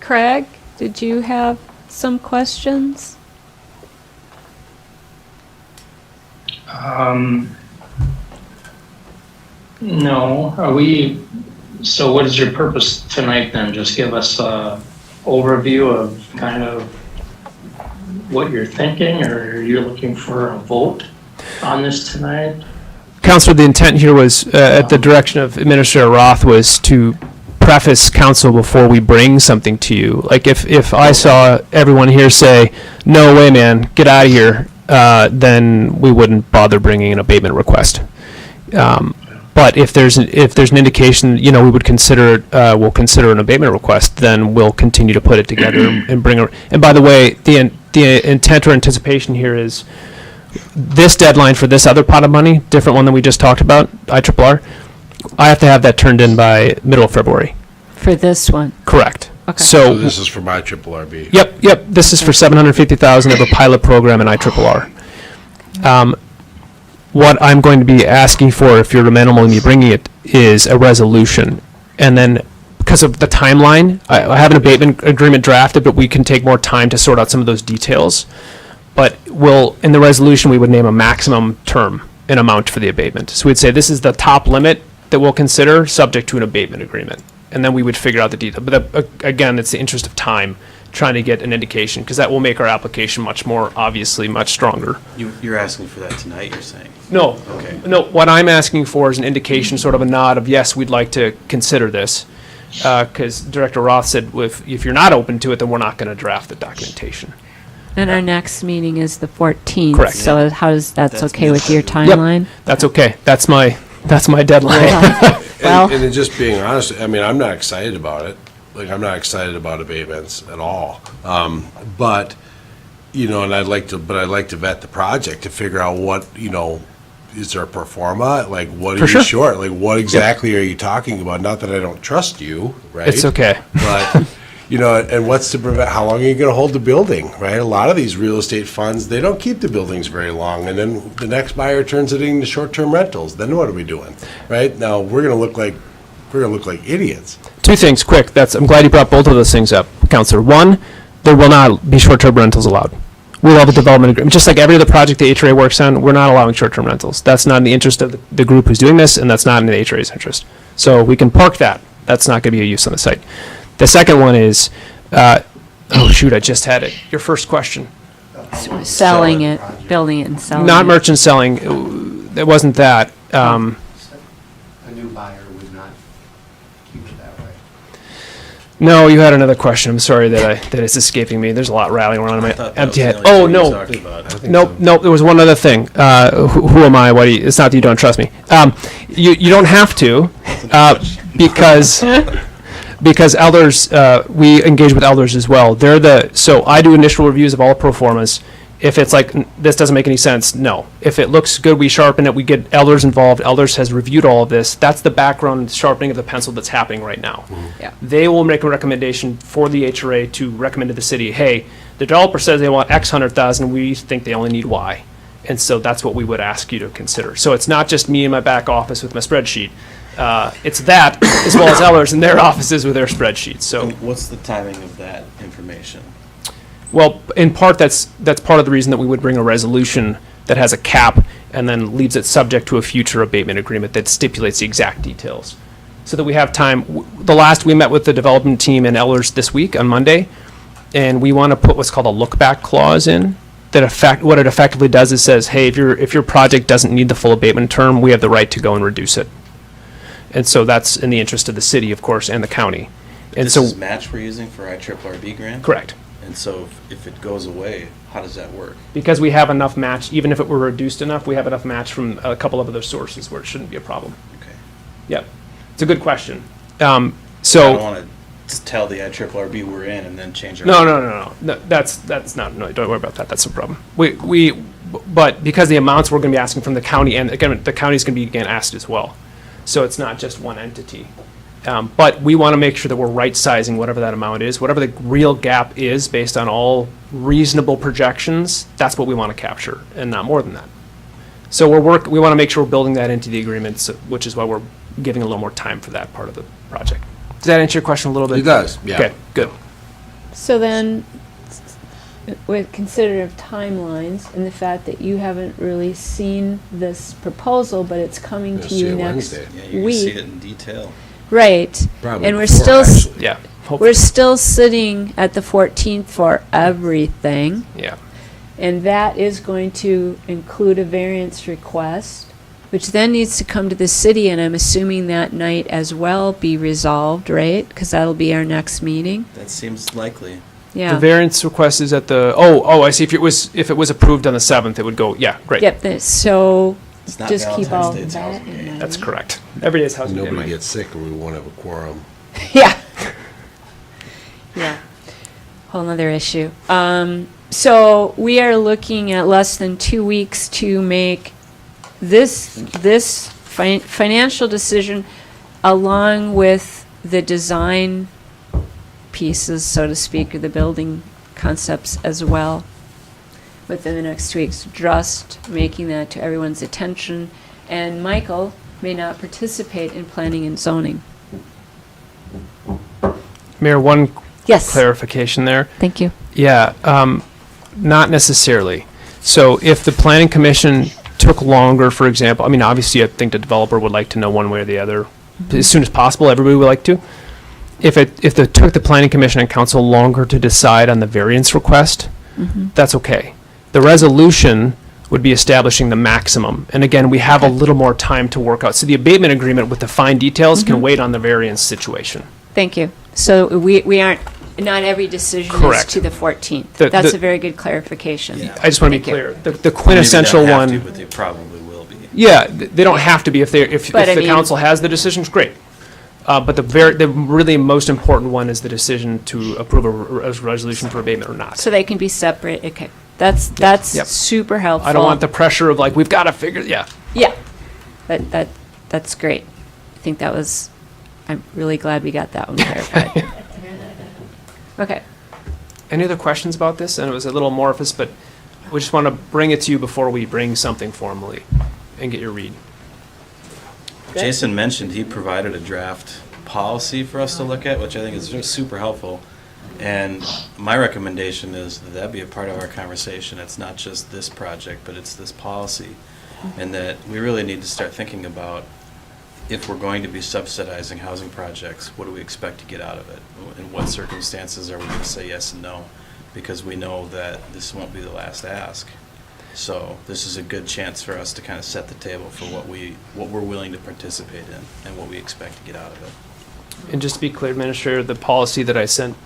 Craig, did you have some questions? No. So what is your purpose tonight then? Just give us a overview of kind of what you're thinking, or are you looking for a vote on this tonight? Counselor, the intent here was, at the direction of Administrator Roth, was to preface council before we bring something to you. Like if I saw everyone here say, no way, man, get out of here, then we wouldn't bother bringing an abatement request. But if there's an indication, you know, we would consider we'll consider an abatement request, then we'll continue to put it together and bring it. And by the way, the intent or anticipation here is this deadline for this other pot of money, different one than we just talked about, IRRR, I have to have that turned in by middle of February. For this one? Correct. Okay. So this is for my IRRB. Yep. This is for $750,000 of a pilot program in IRRR. What I'm going to be asking for, if you're amenable to me bringing it, is a resolution. And then, because of the timeline, I have an abatement agreement drafted, but we can take more time to sort out some of those details. But in the resolution, we would name a maximum term and amount for the abatement. So we'd say this is the top limit that we'll consider, subject to an abatement agreement. And then we would figure out the detail. But again, it's the interest of time, trying to get an indication, because that will make our application much more, obviously, much stronger. You're asking for that tonight, you're saying? No. Okay. No, what I'm asking for is an indication, sort of a nod of, yes, we'd like to consider this. Because Director Roth said, if you're not open to it, then we're not going to draft the documentation. And our next meeting is the 14th. Correct. So that's okay with your Yep, timeline? that's okay. That's my deadline. Well, And just being honest, I mean, I'm not excited about it. Like, I'm not excited about abatements at all. But, you know, and I'd like to vet the project to figure out what, you know, is there a pro forma? Like, what For are sure. you short? Like, what exactly are you talking about? Not that I don't trust you, right? It's okay. But, you know, and what's to prevent, how long are you gonna hold the building, right? A lot of these real estate funds, they don't keep the buildings very long, and then the next buyer turns it into short-term rentals. Then what are we doing, right? Now, we're gonna look like idiots. Two things, quick. I'm glad you brought both of those things up, Counselor. One, there will not be short-term rentals allowed. We'll have a development agreement. Just like every other project the HRA works on, we're not allowing short-term rentals. That's not in the interest of the group who's doing this, and that's not in the HRA's interest. So we can park that. That's not going to be a use on the site. The second one is, oh shoot, I just had it. Your first question. selling it, building it and selling it. Not merchant selling. It wasn't that. A new buyer would not keep it that way. No, you had another question. I'm sorry that it's escaping me. There's a lot rattling around in my empty head. Oh, no. Nope. There was one other thing. Who am I? It's not that you don't trust me. You don't have to, because elders, we engage with elders as well. So I do initial reviews of all pro formas. If it's like, this doesn't make any sense, no. If it looks good, we sharpen it, we get elders involved. Elders has reviewed all of this. That's the background sharpening of the pencil that's happening right now. Yeah. They will make a recommendation for the HRA to recommend to the city, hey, the developer says they want X 100,000, we think they only need Y. And so that's what we would ask you to consider. So it's not just me in my back office with my spreadsheet. It's that, as well as elders in their offices with their spreadsheets. So What's the timing of that information? well, in part, that's part of the reason that we would bring a resolution that has a cap and then leaves it subject to a future abatement agreement that stipulates the exact details, so that we have time. We met with the development team and elders this week on Monday, and we want to put what's called a look-back clause in. What it effectively does is says, hey, if your project doesn't need the full abatement term, we have the right to go and reduce it. And so that's in the interest of the city, of course, and the county. And This so is match we're using for IRRB grant? correct. And so if it goes away, how does that work? Because we have enough match, even if it were reduced enough, we have enough match from a couple of other sources where it shouldn't be a problem. Okay. Yep. It's a good question. I don't So, want to tell the IRRB we're in and then change our. no, that's not, no, don't worry about that, that's no problem. But because the amounts we're gonna be asking from the county, and again, the county's gonna be again asked as well. So it's not just one entity. But we want to make sure that we're right-sizing whatever that amount is, whatever the real gap is based on all reasonable projections, that's what we want to capture, and not more than that. So we want to make sure we're building that into the agreements, which is why we're giving a little more time for that part of the project. Does that answer your question a little bit? It does, yeah. Okay, good. So then, with considerative timelines and the fact that you haven't really seen this proposal, but it's coming Gonna to see you it next Wednesday. Yeah, you're gonna see week. it in detail. Right. Probably And we're before, still, actually. Yeah. we're still sitting at the 14th for everything. Yeah. And that is going to include a variance request, which then needs to come to the city, and I'm assuming that night as well be resolved, right? Because that'll be our next meeting. That seems likely. Yeah. The variance request is at the, I see. If it was approved on the 7th, it would go, yeah, great. Yep, so It's not just keep all Valentine's Day, it's that Housing Day. in mind. That's correct. Every day's housing day, Nobody Mike. gets sick and we won't have a quorum. Yeah. Yeah. Whole nother issue. So we are looking at less than 2 weeks to make this financial decision along with the design pieces, so to speak, or the building concepts as well within the next 2 weeks. Just making that to everyone's attention. And Michael may not participate in planning and zoning. Mayor, one Yes. clarification there. Thank you. Yeah, not necessarily. So if the planning commission took longer, for example, I mean, obviously, I think the developer would like to know one way or the other as soon as possible. Everybody would like to. If it took the planning commission and council longer to decide on the variance request, that's okay. The resolution would be establishing the maximum. And again, we have a little more time to work out. So the abatement agreement with the fine details can wait on the variance situation. Thank you. So we aren't, not every decision is Correct. to the 14th. The- That's the- a very good clarification. Yeah. I just want to be Thank you. clear. The quintessential Maybe they don't one. have to, but they probably will be. Yeah, they don't have to be if But I the mean- council has the decisions, great. But the really most important one is the decision to approve a resolution for abatement or not. So they can be separate. Okay. That's Yep. super helpful. I don't want the pressure of like, we've got to figure, yeah. Yeah. That's great. I think that was, I'm really glad we got that one clarified. Okay. Any other questions about this? And it was a little amorphous, but we just want to bring it to you before we bring something formally and get your read. Jason mentioned he provided a draft policy for us to look at, which I think is just super helpful. And my recommendation is that that be a part of our conversation. It's not just this project, but it's this policy. And that we really need to start thinking about, if we're going to be subsidizing housing projects, what do we expect to get out of it? In what circumstances are we going to say yes and no? Because we know that this won't be the last ask. So this is a good chance for us to kind of set the table for what we're willing to participate in and what we expect to get out of it. And just to be clear, Administrator, the policy that I sent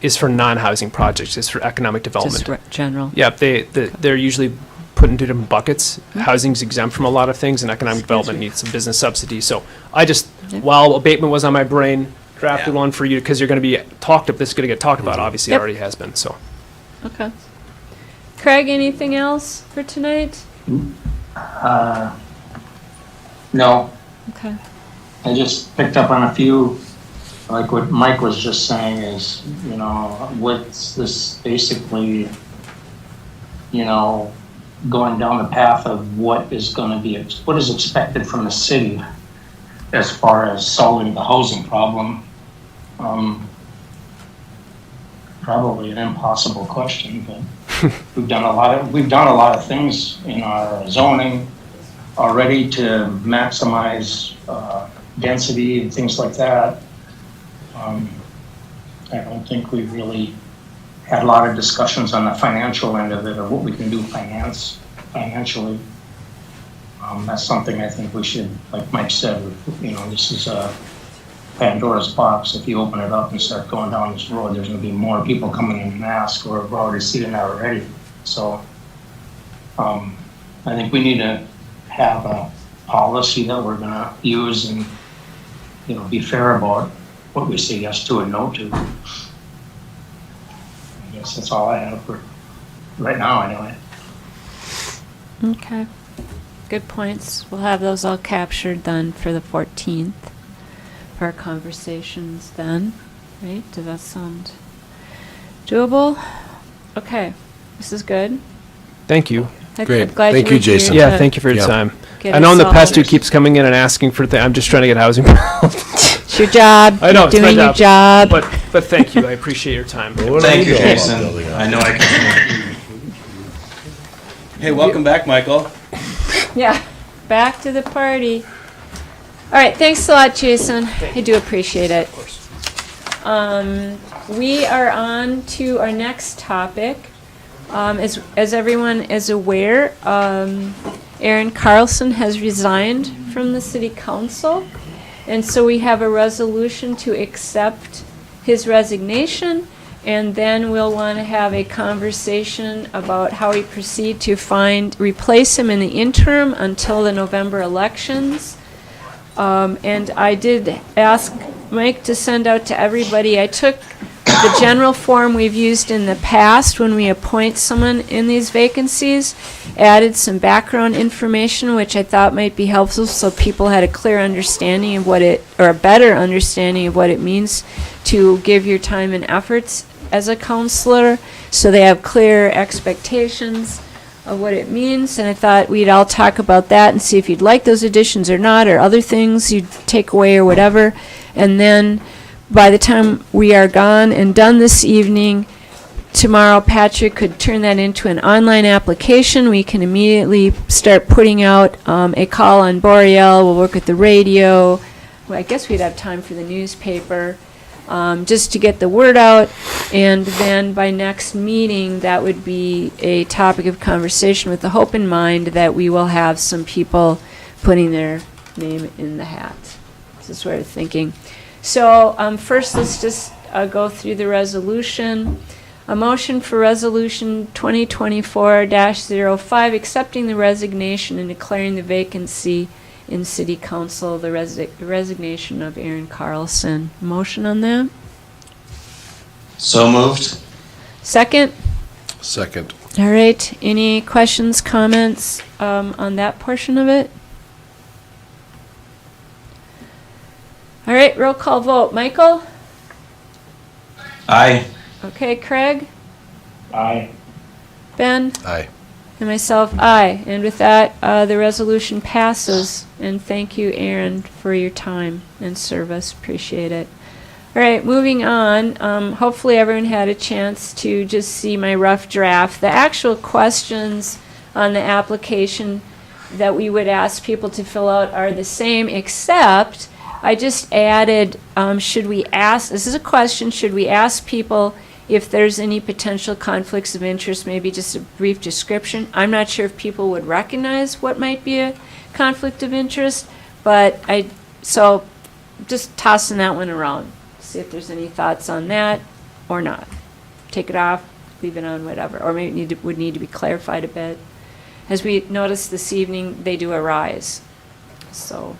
is for non-housing projects. It's for economic development. Just general. Yeah, they're usually put into different buckets. Housing's exempt from a lot of things, and economic development needs some business subsidy. So I just, while abatement was on my brain, drafted one for you because you're going to be this is going to get talked about. Obviously, it already has been. So. Okay. Craig, anything else for tonight? No, Okay. I just picked up on a few, like what Mike was just saying is, what's this basically, going down the path of what is expected from the city as far as solving the housing problem. Probably an impossible question, but we've done a lot of things in our zoning already to maximize density and things like that. I don't think we've really had a lot of discussions on the financial end of it, or what we can do financially. That's something I think we should, like Mike said, this is a Pandora's box. If you open it up and start going down this road, there's going to be more people coming in and ask, or we're already seeing that already. So I think we need to have a policy that we're going to use and, be fair about what we say yes to and no to. I guess that's all I have for right now, anyway. Okay. Good points. We'll have those all captured then for the 14th for our conversations then. Right? Does that sound doable? Okay. This is good. Thank you. Great. I'm glad Thank you, were here Jason. to Yeah, thank you for your Yeah. time. get I know us in the all- past who keeps coming in and asking for things. I'm just trying to get housing. It's your job. I know, You're it's my doing your job. job. But thank you. I appreciate your time. What do Thank we you, know about Jason. building I know I can. Hey, welcome back, Michael. Yeah. Back to the party. All right. Thanks a lot, Jason. I do appreciate it. We are on to our next topic. As everyone is aware, Aaron Carlson has resigned from the city council. And so we have a resolution to accept his resignation, and then we'll want to have a conversation about how we proceed to replace him in the interim until the November elections. And I did ask Mike to send out to everybody. I took the general form we've used in the past when we appoint someone in these vacancies, added some background information, which I thought might be helpful so people had a clear understanding of or a better understanding of what it means to give your time and efforts as a counselor, so they have clear expectations of what it means. And I thought we'd all talk about that and see if you'd like those additions or not, or other things you'd take away or whatever. And then by the time we are gone and done this evening, tomorrow Patrick could turn that into an online application. We can immediately start putting out a call on Boreal. We'll work with the radio. Well, I guess we'd have time for the newspaper, just to get the word out. And then by next meeting, that would be a topic of conversation with the hope in mind that we will have some people putting their name in the hat. This is what I'm thinking. So first, let's just go through the resolution. A motion for resolution 2024-05, accepting the resignation and declaring the vacancy in city council, the resignation of Aaron Carlson. Motion on that? So moved. Second? Second. All right. Any questions, comments on that portion of it? All right, roll call vote. Michael? Aye. Okay, Craig? Aye. Ben? Aye. And myself, aye. And with that, the resolution passes. And thank you, Aaron, for your time and service. Appreciate it. All right, moving on. Hopefully everyone had a chance to just see my rough draft. The actual questions on the application that we would ask people to fill out are the same, except I just added, this is a question, should we ask people if there's any potential conflicts of interest, maybe just a brief description. I'm not sure if people would recognize what might be a conflict of interest, but so just tossing that one around. See if there's any thoughts on that or not. Take it off, leave it on, whatever. Or maybe it would need to be clarified a bit. As we noticed this evening, they do arise. So,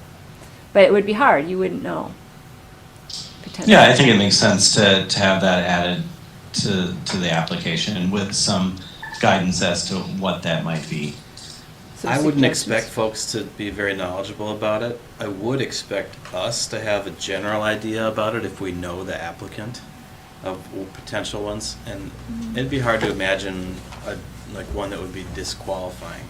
but it would be hard. You wouldn't know. Yeah, I think it makes sense to have that added to the application and with some guidance as to what that might be. I wouldn't expect folks to be very knowledgeable about it. I would expect us to have a general idea about it if we know the applicant of potential ones. And it'd be hard to imagine like one that would be disqualifying.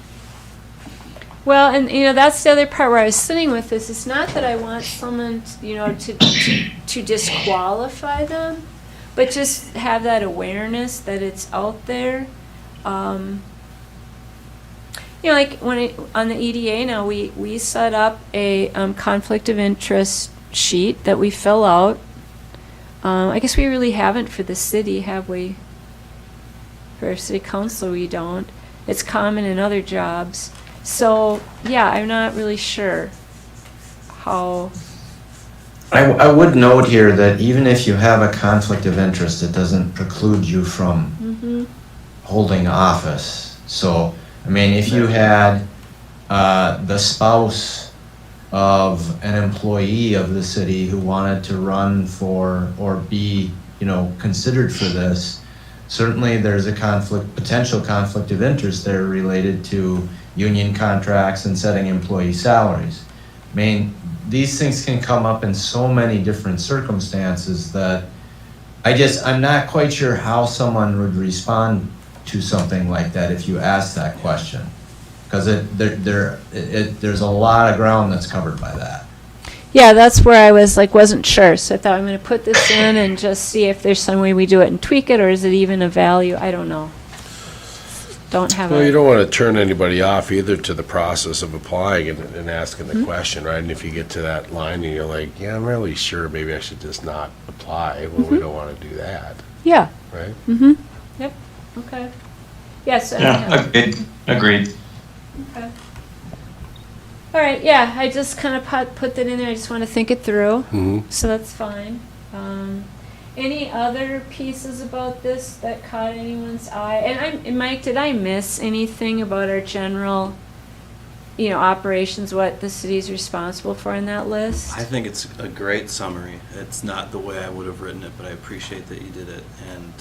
Well, and that's the other part where I was sitting with this. It's not that I want someone, to disqualify them, but just have that awareness that it's out there. Like on the EDA now, we set up a conflict of interest sheet that we fill out. I guess we really haven't for the city, have we? For our city council, we don't. It's common in other jobs. So, yeah, I'm not really sure how. I would note here that even if you have a conflict of interest, it doesn't preclude you from holding office. So, I mean, if you had the spouse of an employee of the city who wanted to run for or be, considered for this, certainly there's a potential conflict of interest there related to union contracts and setting employee salaries. I mean, these things can come up in so many different circumstances that I'm not quite sure how someone would respond to something like that if you ask that question, because there's a lot of ground that's covered by that. Yeah, that's where I wasn't sure. So I thought I'm going to put this in and just see if there's some way we do it and tweak it, or is it even a value? I don't know. Well, you don't want to turn anybody off either to the process of applying and asking the question, right? And if you get to that line and you're like, yeah, I'm really sure maybe I should just not apply, well, we don't want to do that. Yeah. Right? Yep. Okay. Yes. Yeah, agreed. Okay. All right, yeah, I just kind of put that in there. I just want to think it through. So that's fine. Any other pieces about this that caught anyone's eye? And Mike, did I miss anything about our general, operations, what the city's responsible for in that list? I think it's a great summary. It's not the way I would have written it, but I appreciate that you did it, and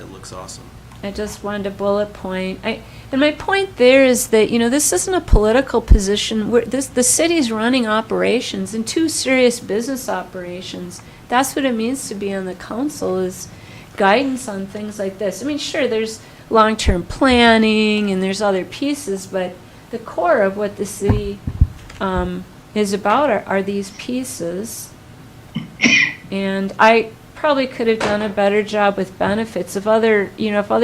it looks awesome. I just wanted to bullet point. And my point there is that, this isn't a political position. The city's running operations and 2 serious business operations. That's what it means to be on the council, is guidance on things like this. I mean, sure, there's long-term planning and there's other pieces, but the core of what the city is about are these pieces. And I probably could have done a better job with benefits. If other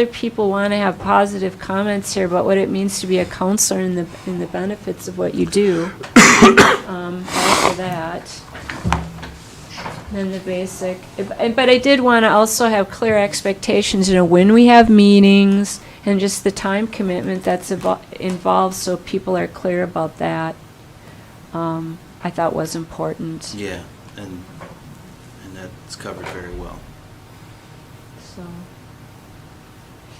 people want to have positive comments here about what it means to be a counselor and the benefits of what you do, all for that. Then the basic, but I did want to also have clear expectations, when we have meetings and just the time commitment that's involved, so people are clear about that. I thought was important. Yeah, and that's covered very well. So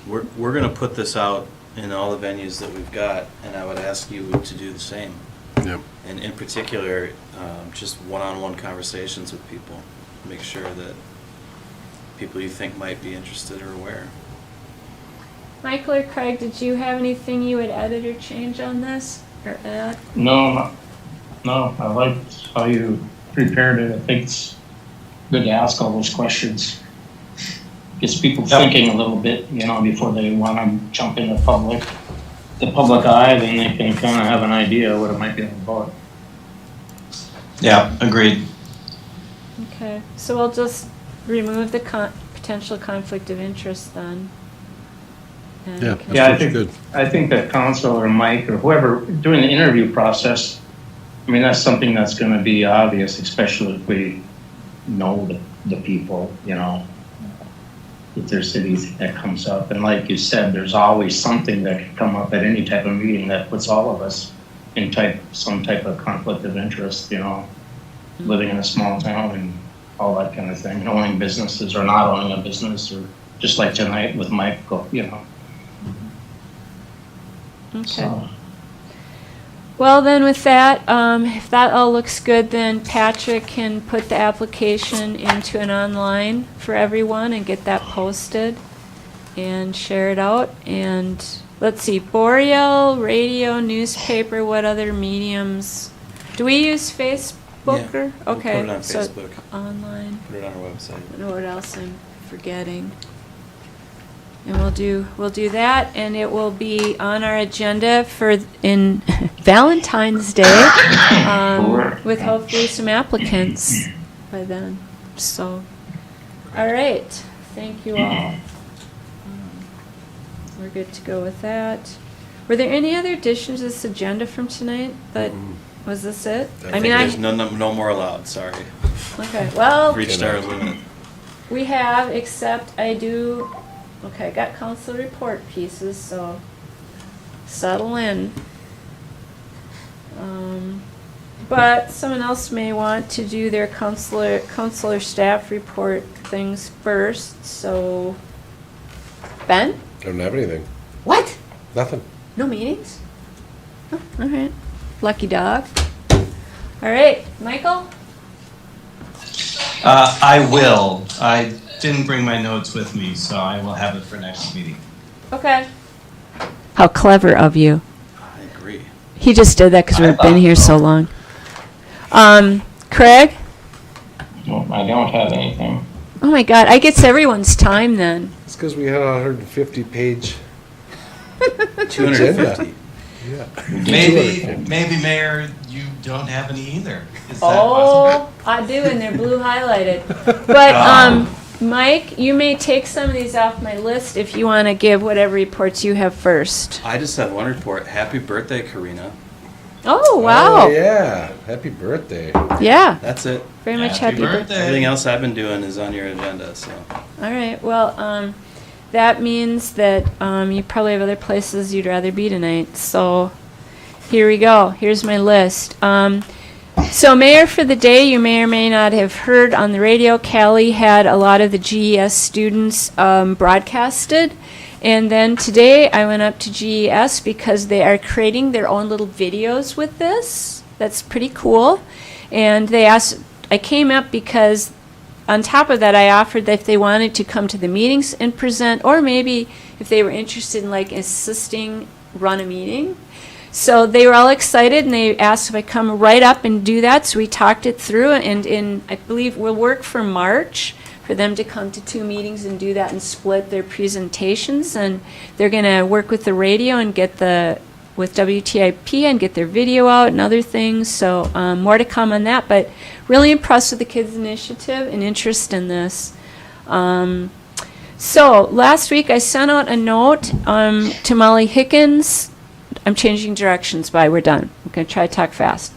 we're going to put this out in all the venues that we've got, and I would ask you to do the same. Yep. And in particular, just one-on-one conversations with people. Make sure that people you think might be interested are aware. Michael or Craig, did you have anything you would edit or change on this or add? No, I liked how you prepared it. I think it's good to ask all those questions. Gets people thinking a little bit, before they want to jump in the public eye, then they can kind of have an idea what it might be about. Yeah, agreed. Okay, so we'll just remove the potential conflict of interest then. And Yeah. can- Yeah, Good. I think that council or Mike or whoever doing the interview process, that's something that's going to be obvious, especially if we know the people, if there's cities that comes up. And like you said, there's always something that can come up at any type of meeting that puts all of us in some type of conflict of interest, living in a small town and all that kind of thing, owning businesses or not owning a business, or just like tonight with Mike, Okay. So. Well, then with that, if that all looks good, then Patrick can put the application into an online for everyone and get that posted and share it out. And let's see, Boreal, radio, newspaper, what other mediums? Do we use Facebook? Yeah, Or? we'll Okay. put it on so Facebook. online. Put it on our website. I don't know what else I'm forgetting. And we'll do that, and it will be on our agenda for in Valentine's Day, with hopefully some applicants by then. So, all right, thank you all. We're good to go with that. Were there any other additions to this agenda from tonight? Was this it? I think there's no more allowed. Sorry. Okay. Well, Reached our limit. we have, except I do. Okay, I got council report pieces, so settle in. But someone else may want to do their councilor staff report things first, so Ben? Don't have anything. What? Nothing. No meetings? Oh, all right. Lucky dog. All right, Michael? I will. I didn't bring my notes with me, so I will have it for next meeting. Okay. How clever of you. I agree. He just did that because we've been here so long. Craig? No, I don't have anything. Oh my God, I gets everyone's time then. It's because we had a 150-page 250. Yeah. Maybe, Mayor, you don't have any either. Is that possible? Oh, I do, and they're blue highlighted. But, Mike, you may take some of these off my list if you want to give whatever reports you have first. I just had one report. Happy birthday, Karina. Oh, wow. Oh, yeah. Happy birthday. Yeah. That's it. Very much happy birthday. Everything else I've been doing is on your agenda, so. All right, well, that means that you probably have other places you'd rather be tonight. So here we go. Here's my list. So mayor for the day, you may or may not have heard on the radio, Callie had a lot of the GES students broadcasted. And then today I went up to GES because they are creating their own little videos with this. That's pretty cool. And they asked, I came up because on top of that, I offered that if they wanted to come to the meetings and present, or maybe if they were interested in like assisting run a meeting. So they were all excited, and they asked if I come right up and do that. So we talked it through, and I believe we'll work for March for them to come to 2 meetings and do that and split their presentations. And they're going to work with the radio and get with WTIP and get their video out and other things. So more to come on that, but really impressed with the kids' initiative and interest in this. So last week I sent out a note to Molly Hickens. I'm changing directions by, we're done. I'm going to try to talk fast.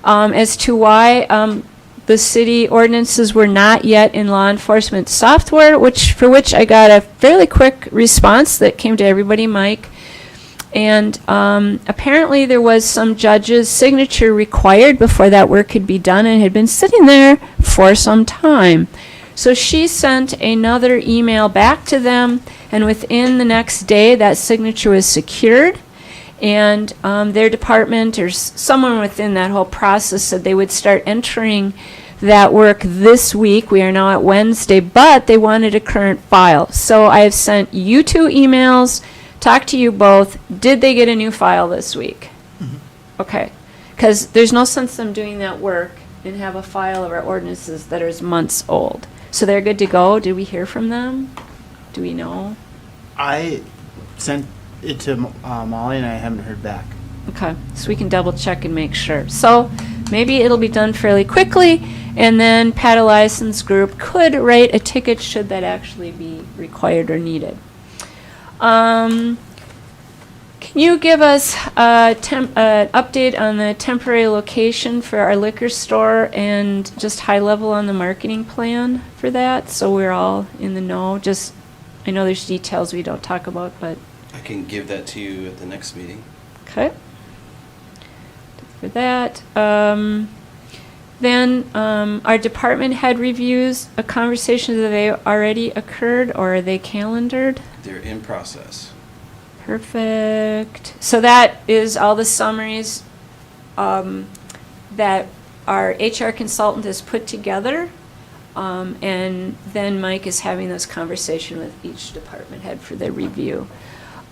As to why the city ordinances were not yet in law enforcement software, for which I got a fairly quick response that came to everybody, Mike. And apparently there was some judge's signature required before that work could be done, and it had been sitting there for some time. So she sent another email back to them, and within the next day that signature was secured. And their department or someone within that whole process said they would start entering that work this week. We are now at Wednesday, but they wanted a current file. So I have sent you 2 emails. Talk to you both. Did they get a new file this week? Mm-hmm. Okay. Because there's no sense them doing that work and have a file of our ordinances that is months old. So they're good to go. Did we hear from them? Do we know? I sent it to Molly, and I haven't heard back. Okay. So we can double check and make sure. So maybe it'll be done fairly quickly, and then Pat License Group could write a ticket should that actually be required or needed. Can you give us an update on the temporary location for our liquor store and just high level on the marketing plan for that, so we're all in the know? Just, I know there's details we don't talk about, but. I can give that to you at the next meeting. Okay. For that. Then our department head reviews, a conversation, have they already occurred or are they calendared? They're in process. Perfect. So that is all the summaries that our HR consultant has put together. And then Mike is having this conversation with each department head for their review.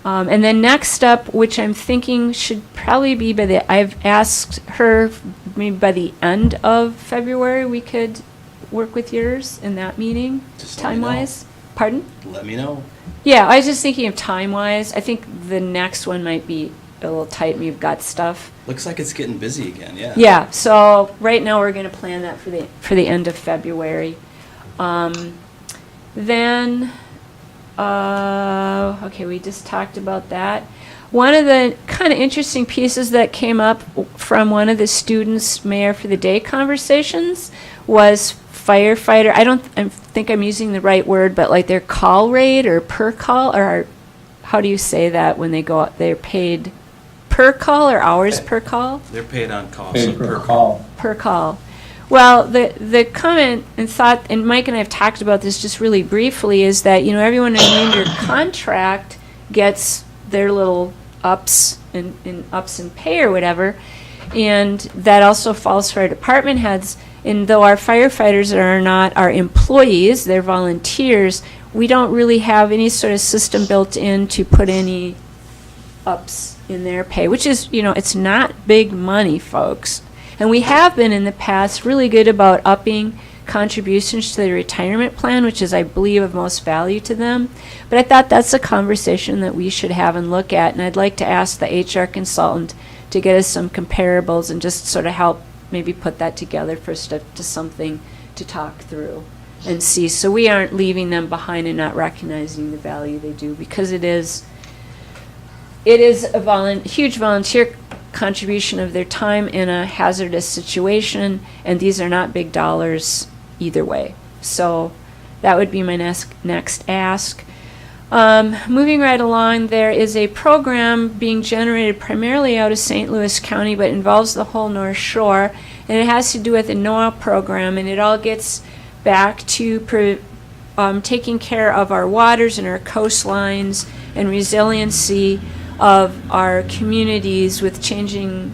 And then next up, which I'm thinking should probably be I've asked her maybe by the end of February we could work with yours in that meeting, time-wise. Pardon? Let me know. Yeah, I was just thinking of time-wise. I think the next one might be a little tight. We've got stuff. Looks like it's getting busy again, yeah. Yeah, so right now we're going to plan that for the end of February. Then, okay, we just talked about that. One of the kind of interesting pieces that came up from one of the students' Mayor for the Day conversations was firefighter. I think I'm using the right word, but like their call rate or per call, or how do you say that when they go out? They're paid per call or hours per call? They're paid on call. Paid so per call. Per call. Well, the comment and thought, and Mike and I have talked about this just really briefly, is that, you know, everyone in your contract gets their little ups and ups in pay or whatever, and that also falls for our department heads. And though our firefighters are not our employees, they're volunteers, we don't really have any sort of system built in to put any ups in their pay, which is, you know, it's not big money, folks. And we have been in the past really good about upping contributions to the retirement plan, which is, I believe, of most value to them. But I thought that's a conversation that we should have and look at, and I'd like to ask the HR consultant to get us some comparables and just sort of help maybe put that together for something to talk through and see, so we aren't leaving them behind and not recognizing the value they do, because it is a huge volunteer contribution of their time in a hazardous situation, and these are not big dollars either way. So that would be my next ask. Moving right along, there is a program being generated primarily out of St. Louis County, but involves the whole North Shore, and it has to do with the NOAA program, and it all gets back to taking care of our waters and our coastlines and resiliency of our communities with changing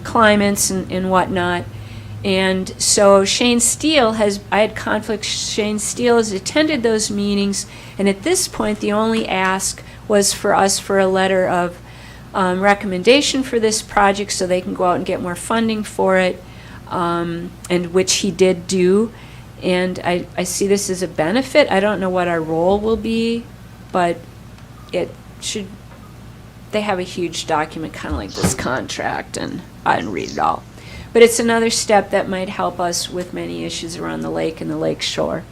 climates and whatnot. And so Shane Steele I had conflicts. Shane Steele has attended those meetings, and at this point, the only ask was for us for a letter of recommendation for this project so they can go out and get more funding for it, and which he did do. And I see this as a benefit. I don't know what our role will be, but they have a huge document, kind of like this contract, and I didn't read it all. But it's another step that might help us with many issues around the lake and the lake shore.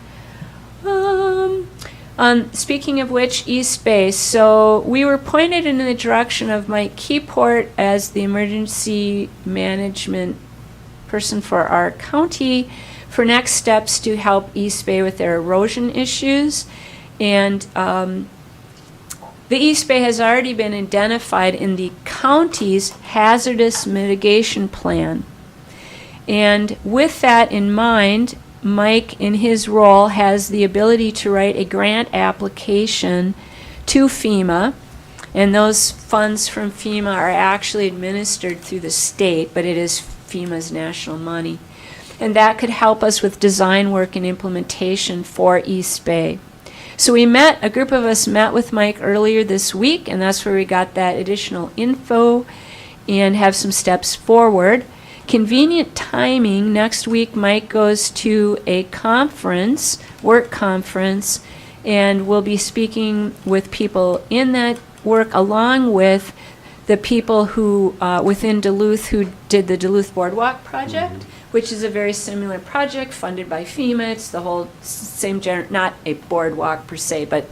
Speaking of which, East Bay. So we were pointed in the direction of Mike Keyport as the emergency management person for our county for next steps to help East Bay with their erosion issues. And the East Bay has already been identified in the county's hazardous mitigation plan. And with that in mind, Mike, in his role, has the ability to write a grant application to FEMA. And those funds from FEMA are actually administered through the state, but it is FEMA's national money. And that could help us with design work and implementation for East Bay. So a group of us met with Mike earlier this week, and that's where we got that additional info and have some steps forward. Convenient timing, next week Mike goes to a conference, work conference, and we'll be speaking with people in that work along with the people who, within Duluth, who did the Duluth Boardwalk project, which is a very similar project funded by FEMA. It's the whole same, not a boardwalk per se, but,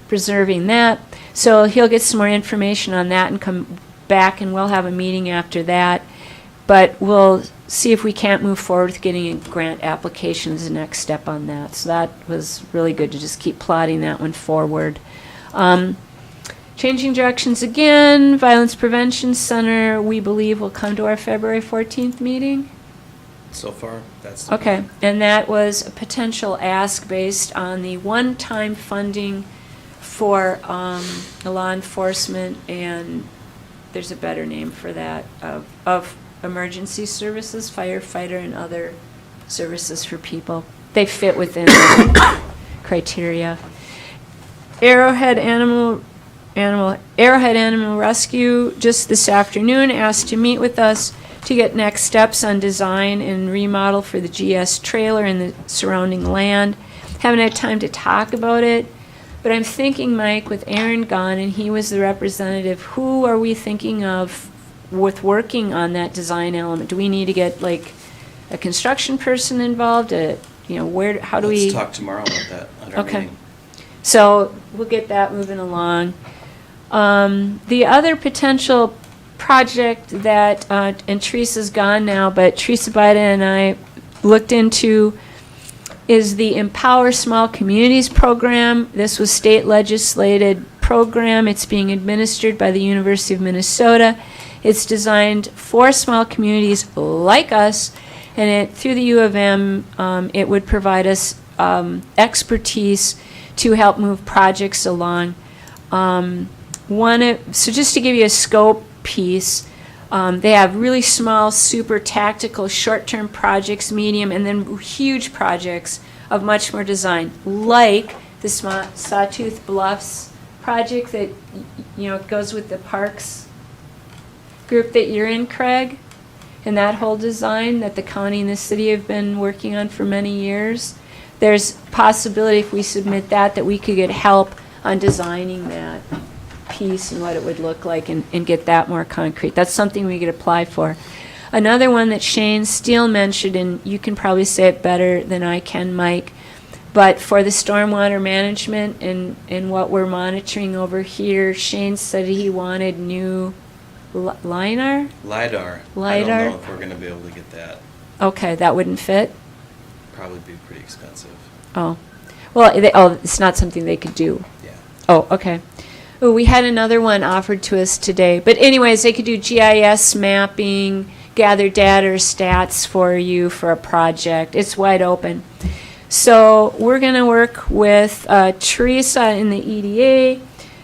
preserving that. So he'll get some more information on that and come back, and we'll have a meeting after that. But we'll see if we can't move forward with getting a grant application as the next step on that. So that was really good to just keep plotting that one forward. Changing directions again, Violence Prevention Center, we believe will come to our February 14th meeting. So far, that's the Okay, and that was a potential ask based on the one-time funding for the law enforcement, and there's a better name for that, of emergency services, firefighter, and other services for people. They fit within the criteria. Arrowhead Animal Rescue just this afternoon asked to meet with us to get next steps on design and remodel for the GS trailer and the surrounding land. Haven't had time to talk about it, but I'm thinking, Mike, with Aaron gone and he was the representative, who are we thinking of with working on that design element? Do we need to get like a construction person involved? How do we? Let's talk tomorrow about that at our meeting. So we'll get that moving along. The other potential project that, and Teresa's gone now, but Teresa Bida and I looked into is the Empower Small Communities program. This was state legislated program. It's being administered by the University of Minnesota. It's designed for small communities like us, and through the U of M, it would provide us expertise to help move projects along. So just to give you a scope piece, they have really small, super tactical, short-term projects, medium, and then huge projects of much more design, like the Sawtooth Bluffs project that goes with the parks group that you're in, Craig, and that whole design that the county and the city have been working on for many years. There's possibility if we submit that we could get help on designing that piece and what it would look like and get that more concrete. That's something we could apply for. Another one that Shane Steele mentioned, and you can probably say it better than I can, Mike, but for the stormwater management and what we're monitoring over here, Shane said he wanted new LIDAR? LIDAR. I don't know if we're going to be able to get that. Okay, that wouldn't fit? Probably be pretty expensive. Oh. Well, it's not something they could do. Yeah. Oh, okay. Oh, we had another one offered to us today. But anyways, they could do GIS mapping, gather data or stats for you for a project. It's wide open. So we're going to work with Teresa in the EDA,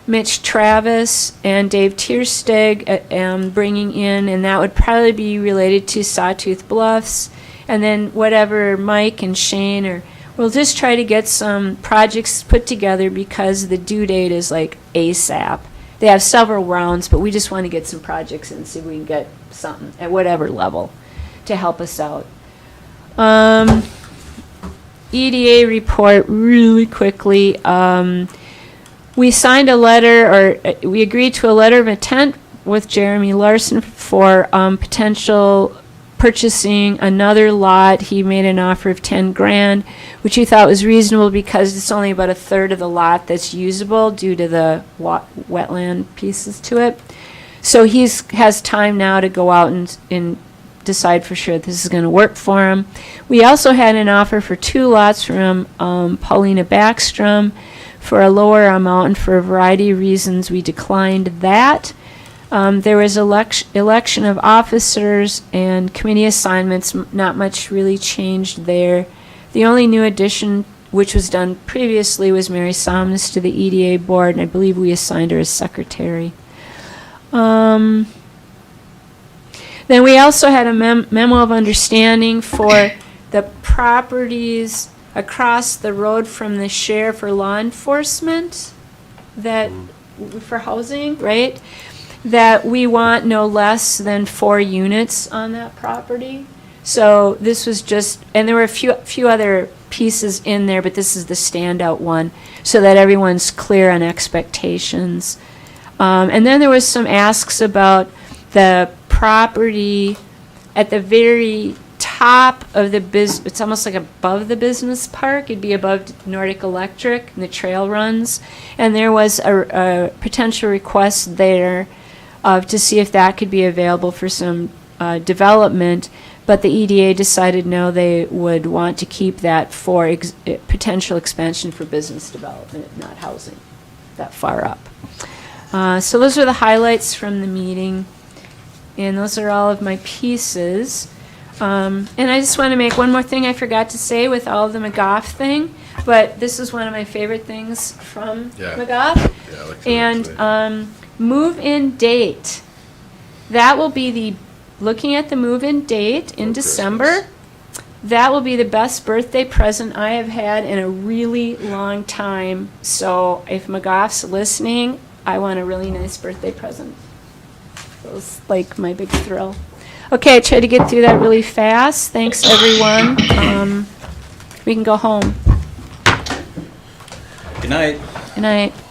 Mitch Travis, and Dave Tiersteg bringing in, and that would probably be related to Sawtooth Bluffs. And then whatever Mike and Shane, or we'll just try to get some projects put together because the due date is like ASAP. They have several rounds, but we just want to get some projects in and see if we can get something at whatever level to help us out. EDA report really quickly. We signed a letter, or we agreed to a letter of intent with Jeremy Larson for potential purchasing another lot. He made an offer of 10 grand, which he thought was reasonable because it's only about a third of the lot that's usable due to the wetland pieces to it. So he has time now to go out and decide for sure this is going to work for him. We also had an offer for 2 lots from Paulina Backstrom for a lower amount, and for a variety of reasons we declined that. There was election of officers and committee assignments. Not much really changed there. The only new addition, which was done previously, was Mary Somnus to the EDA board, and I believe we assigned her as secretary. Then we also had a memo of understanding for the properties across the road from the share for law enforcement, that for housing, right? That we want no less than 4 units on that property. So this was just, and there were a few other pieces in there, but this is the standout one, so that everyone's clear on expectations. And then there was some asks about the property at the very top of the it's almost like above the business park. It'd be above Nordic Electric and the trail runs. And there was a potential request there to see if that could be available for some development. But the EDA decided no, they would want to keep that for potential expansion for business development, not housing that far up. So those are the highlights from the meeting. And those are all of my pieces. And I just want to make one more thing I forgot to say with all of the McGough thing, but this is one of my favorite things from McGough. And move-in date. That will be looking at the move-in date in December. That will be the best birthday present I have had in a really long time. So if McGough's listening, I want a really nice birthday present. It was like my big thrill. Okay, I tried to get through that really fast. Thanks, everyone. We can go home. Good night. Good night.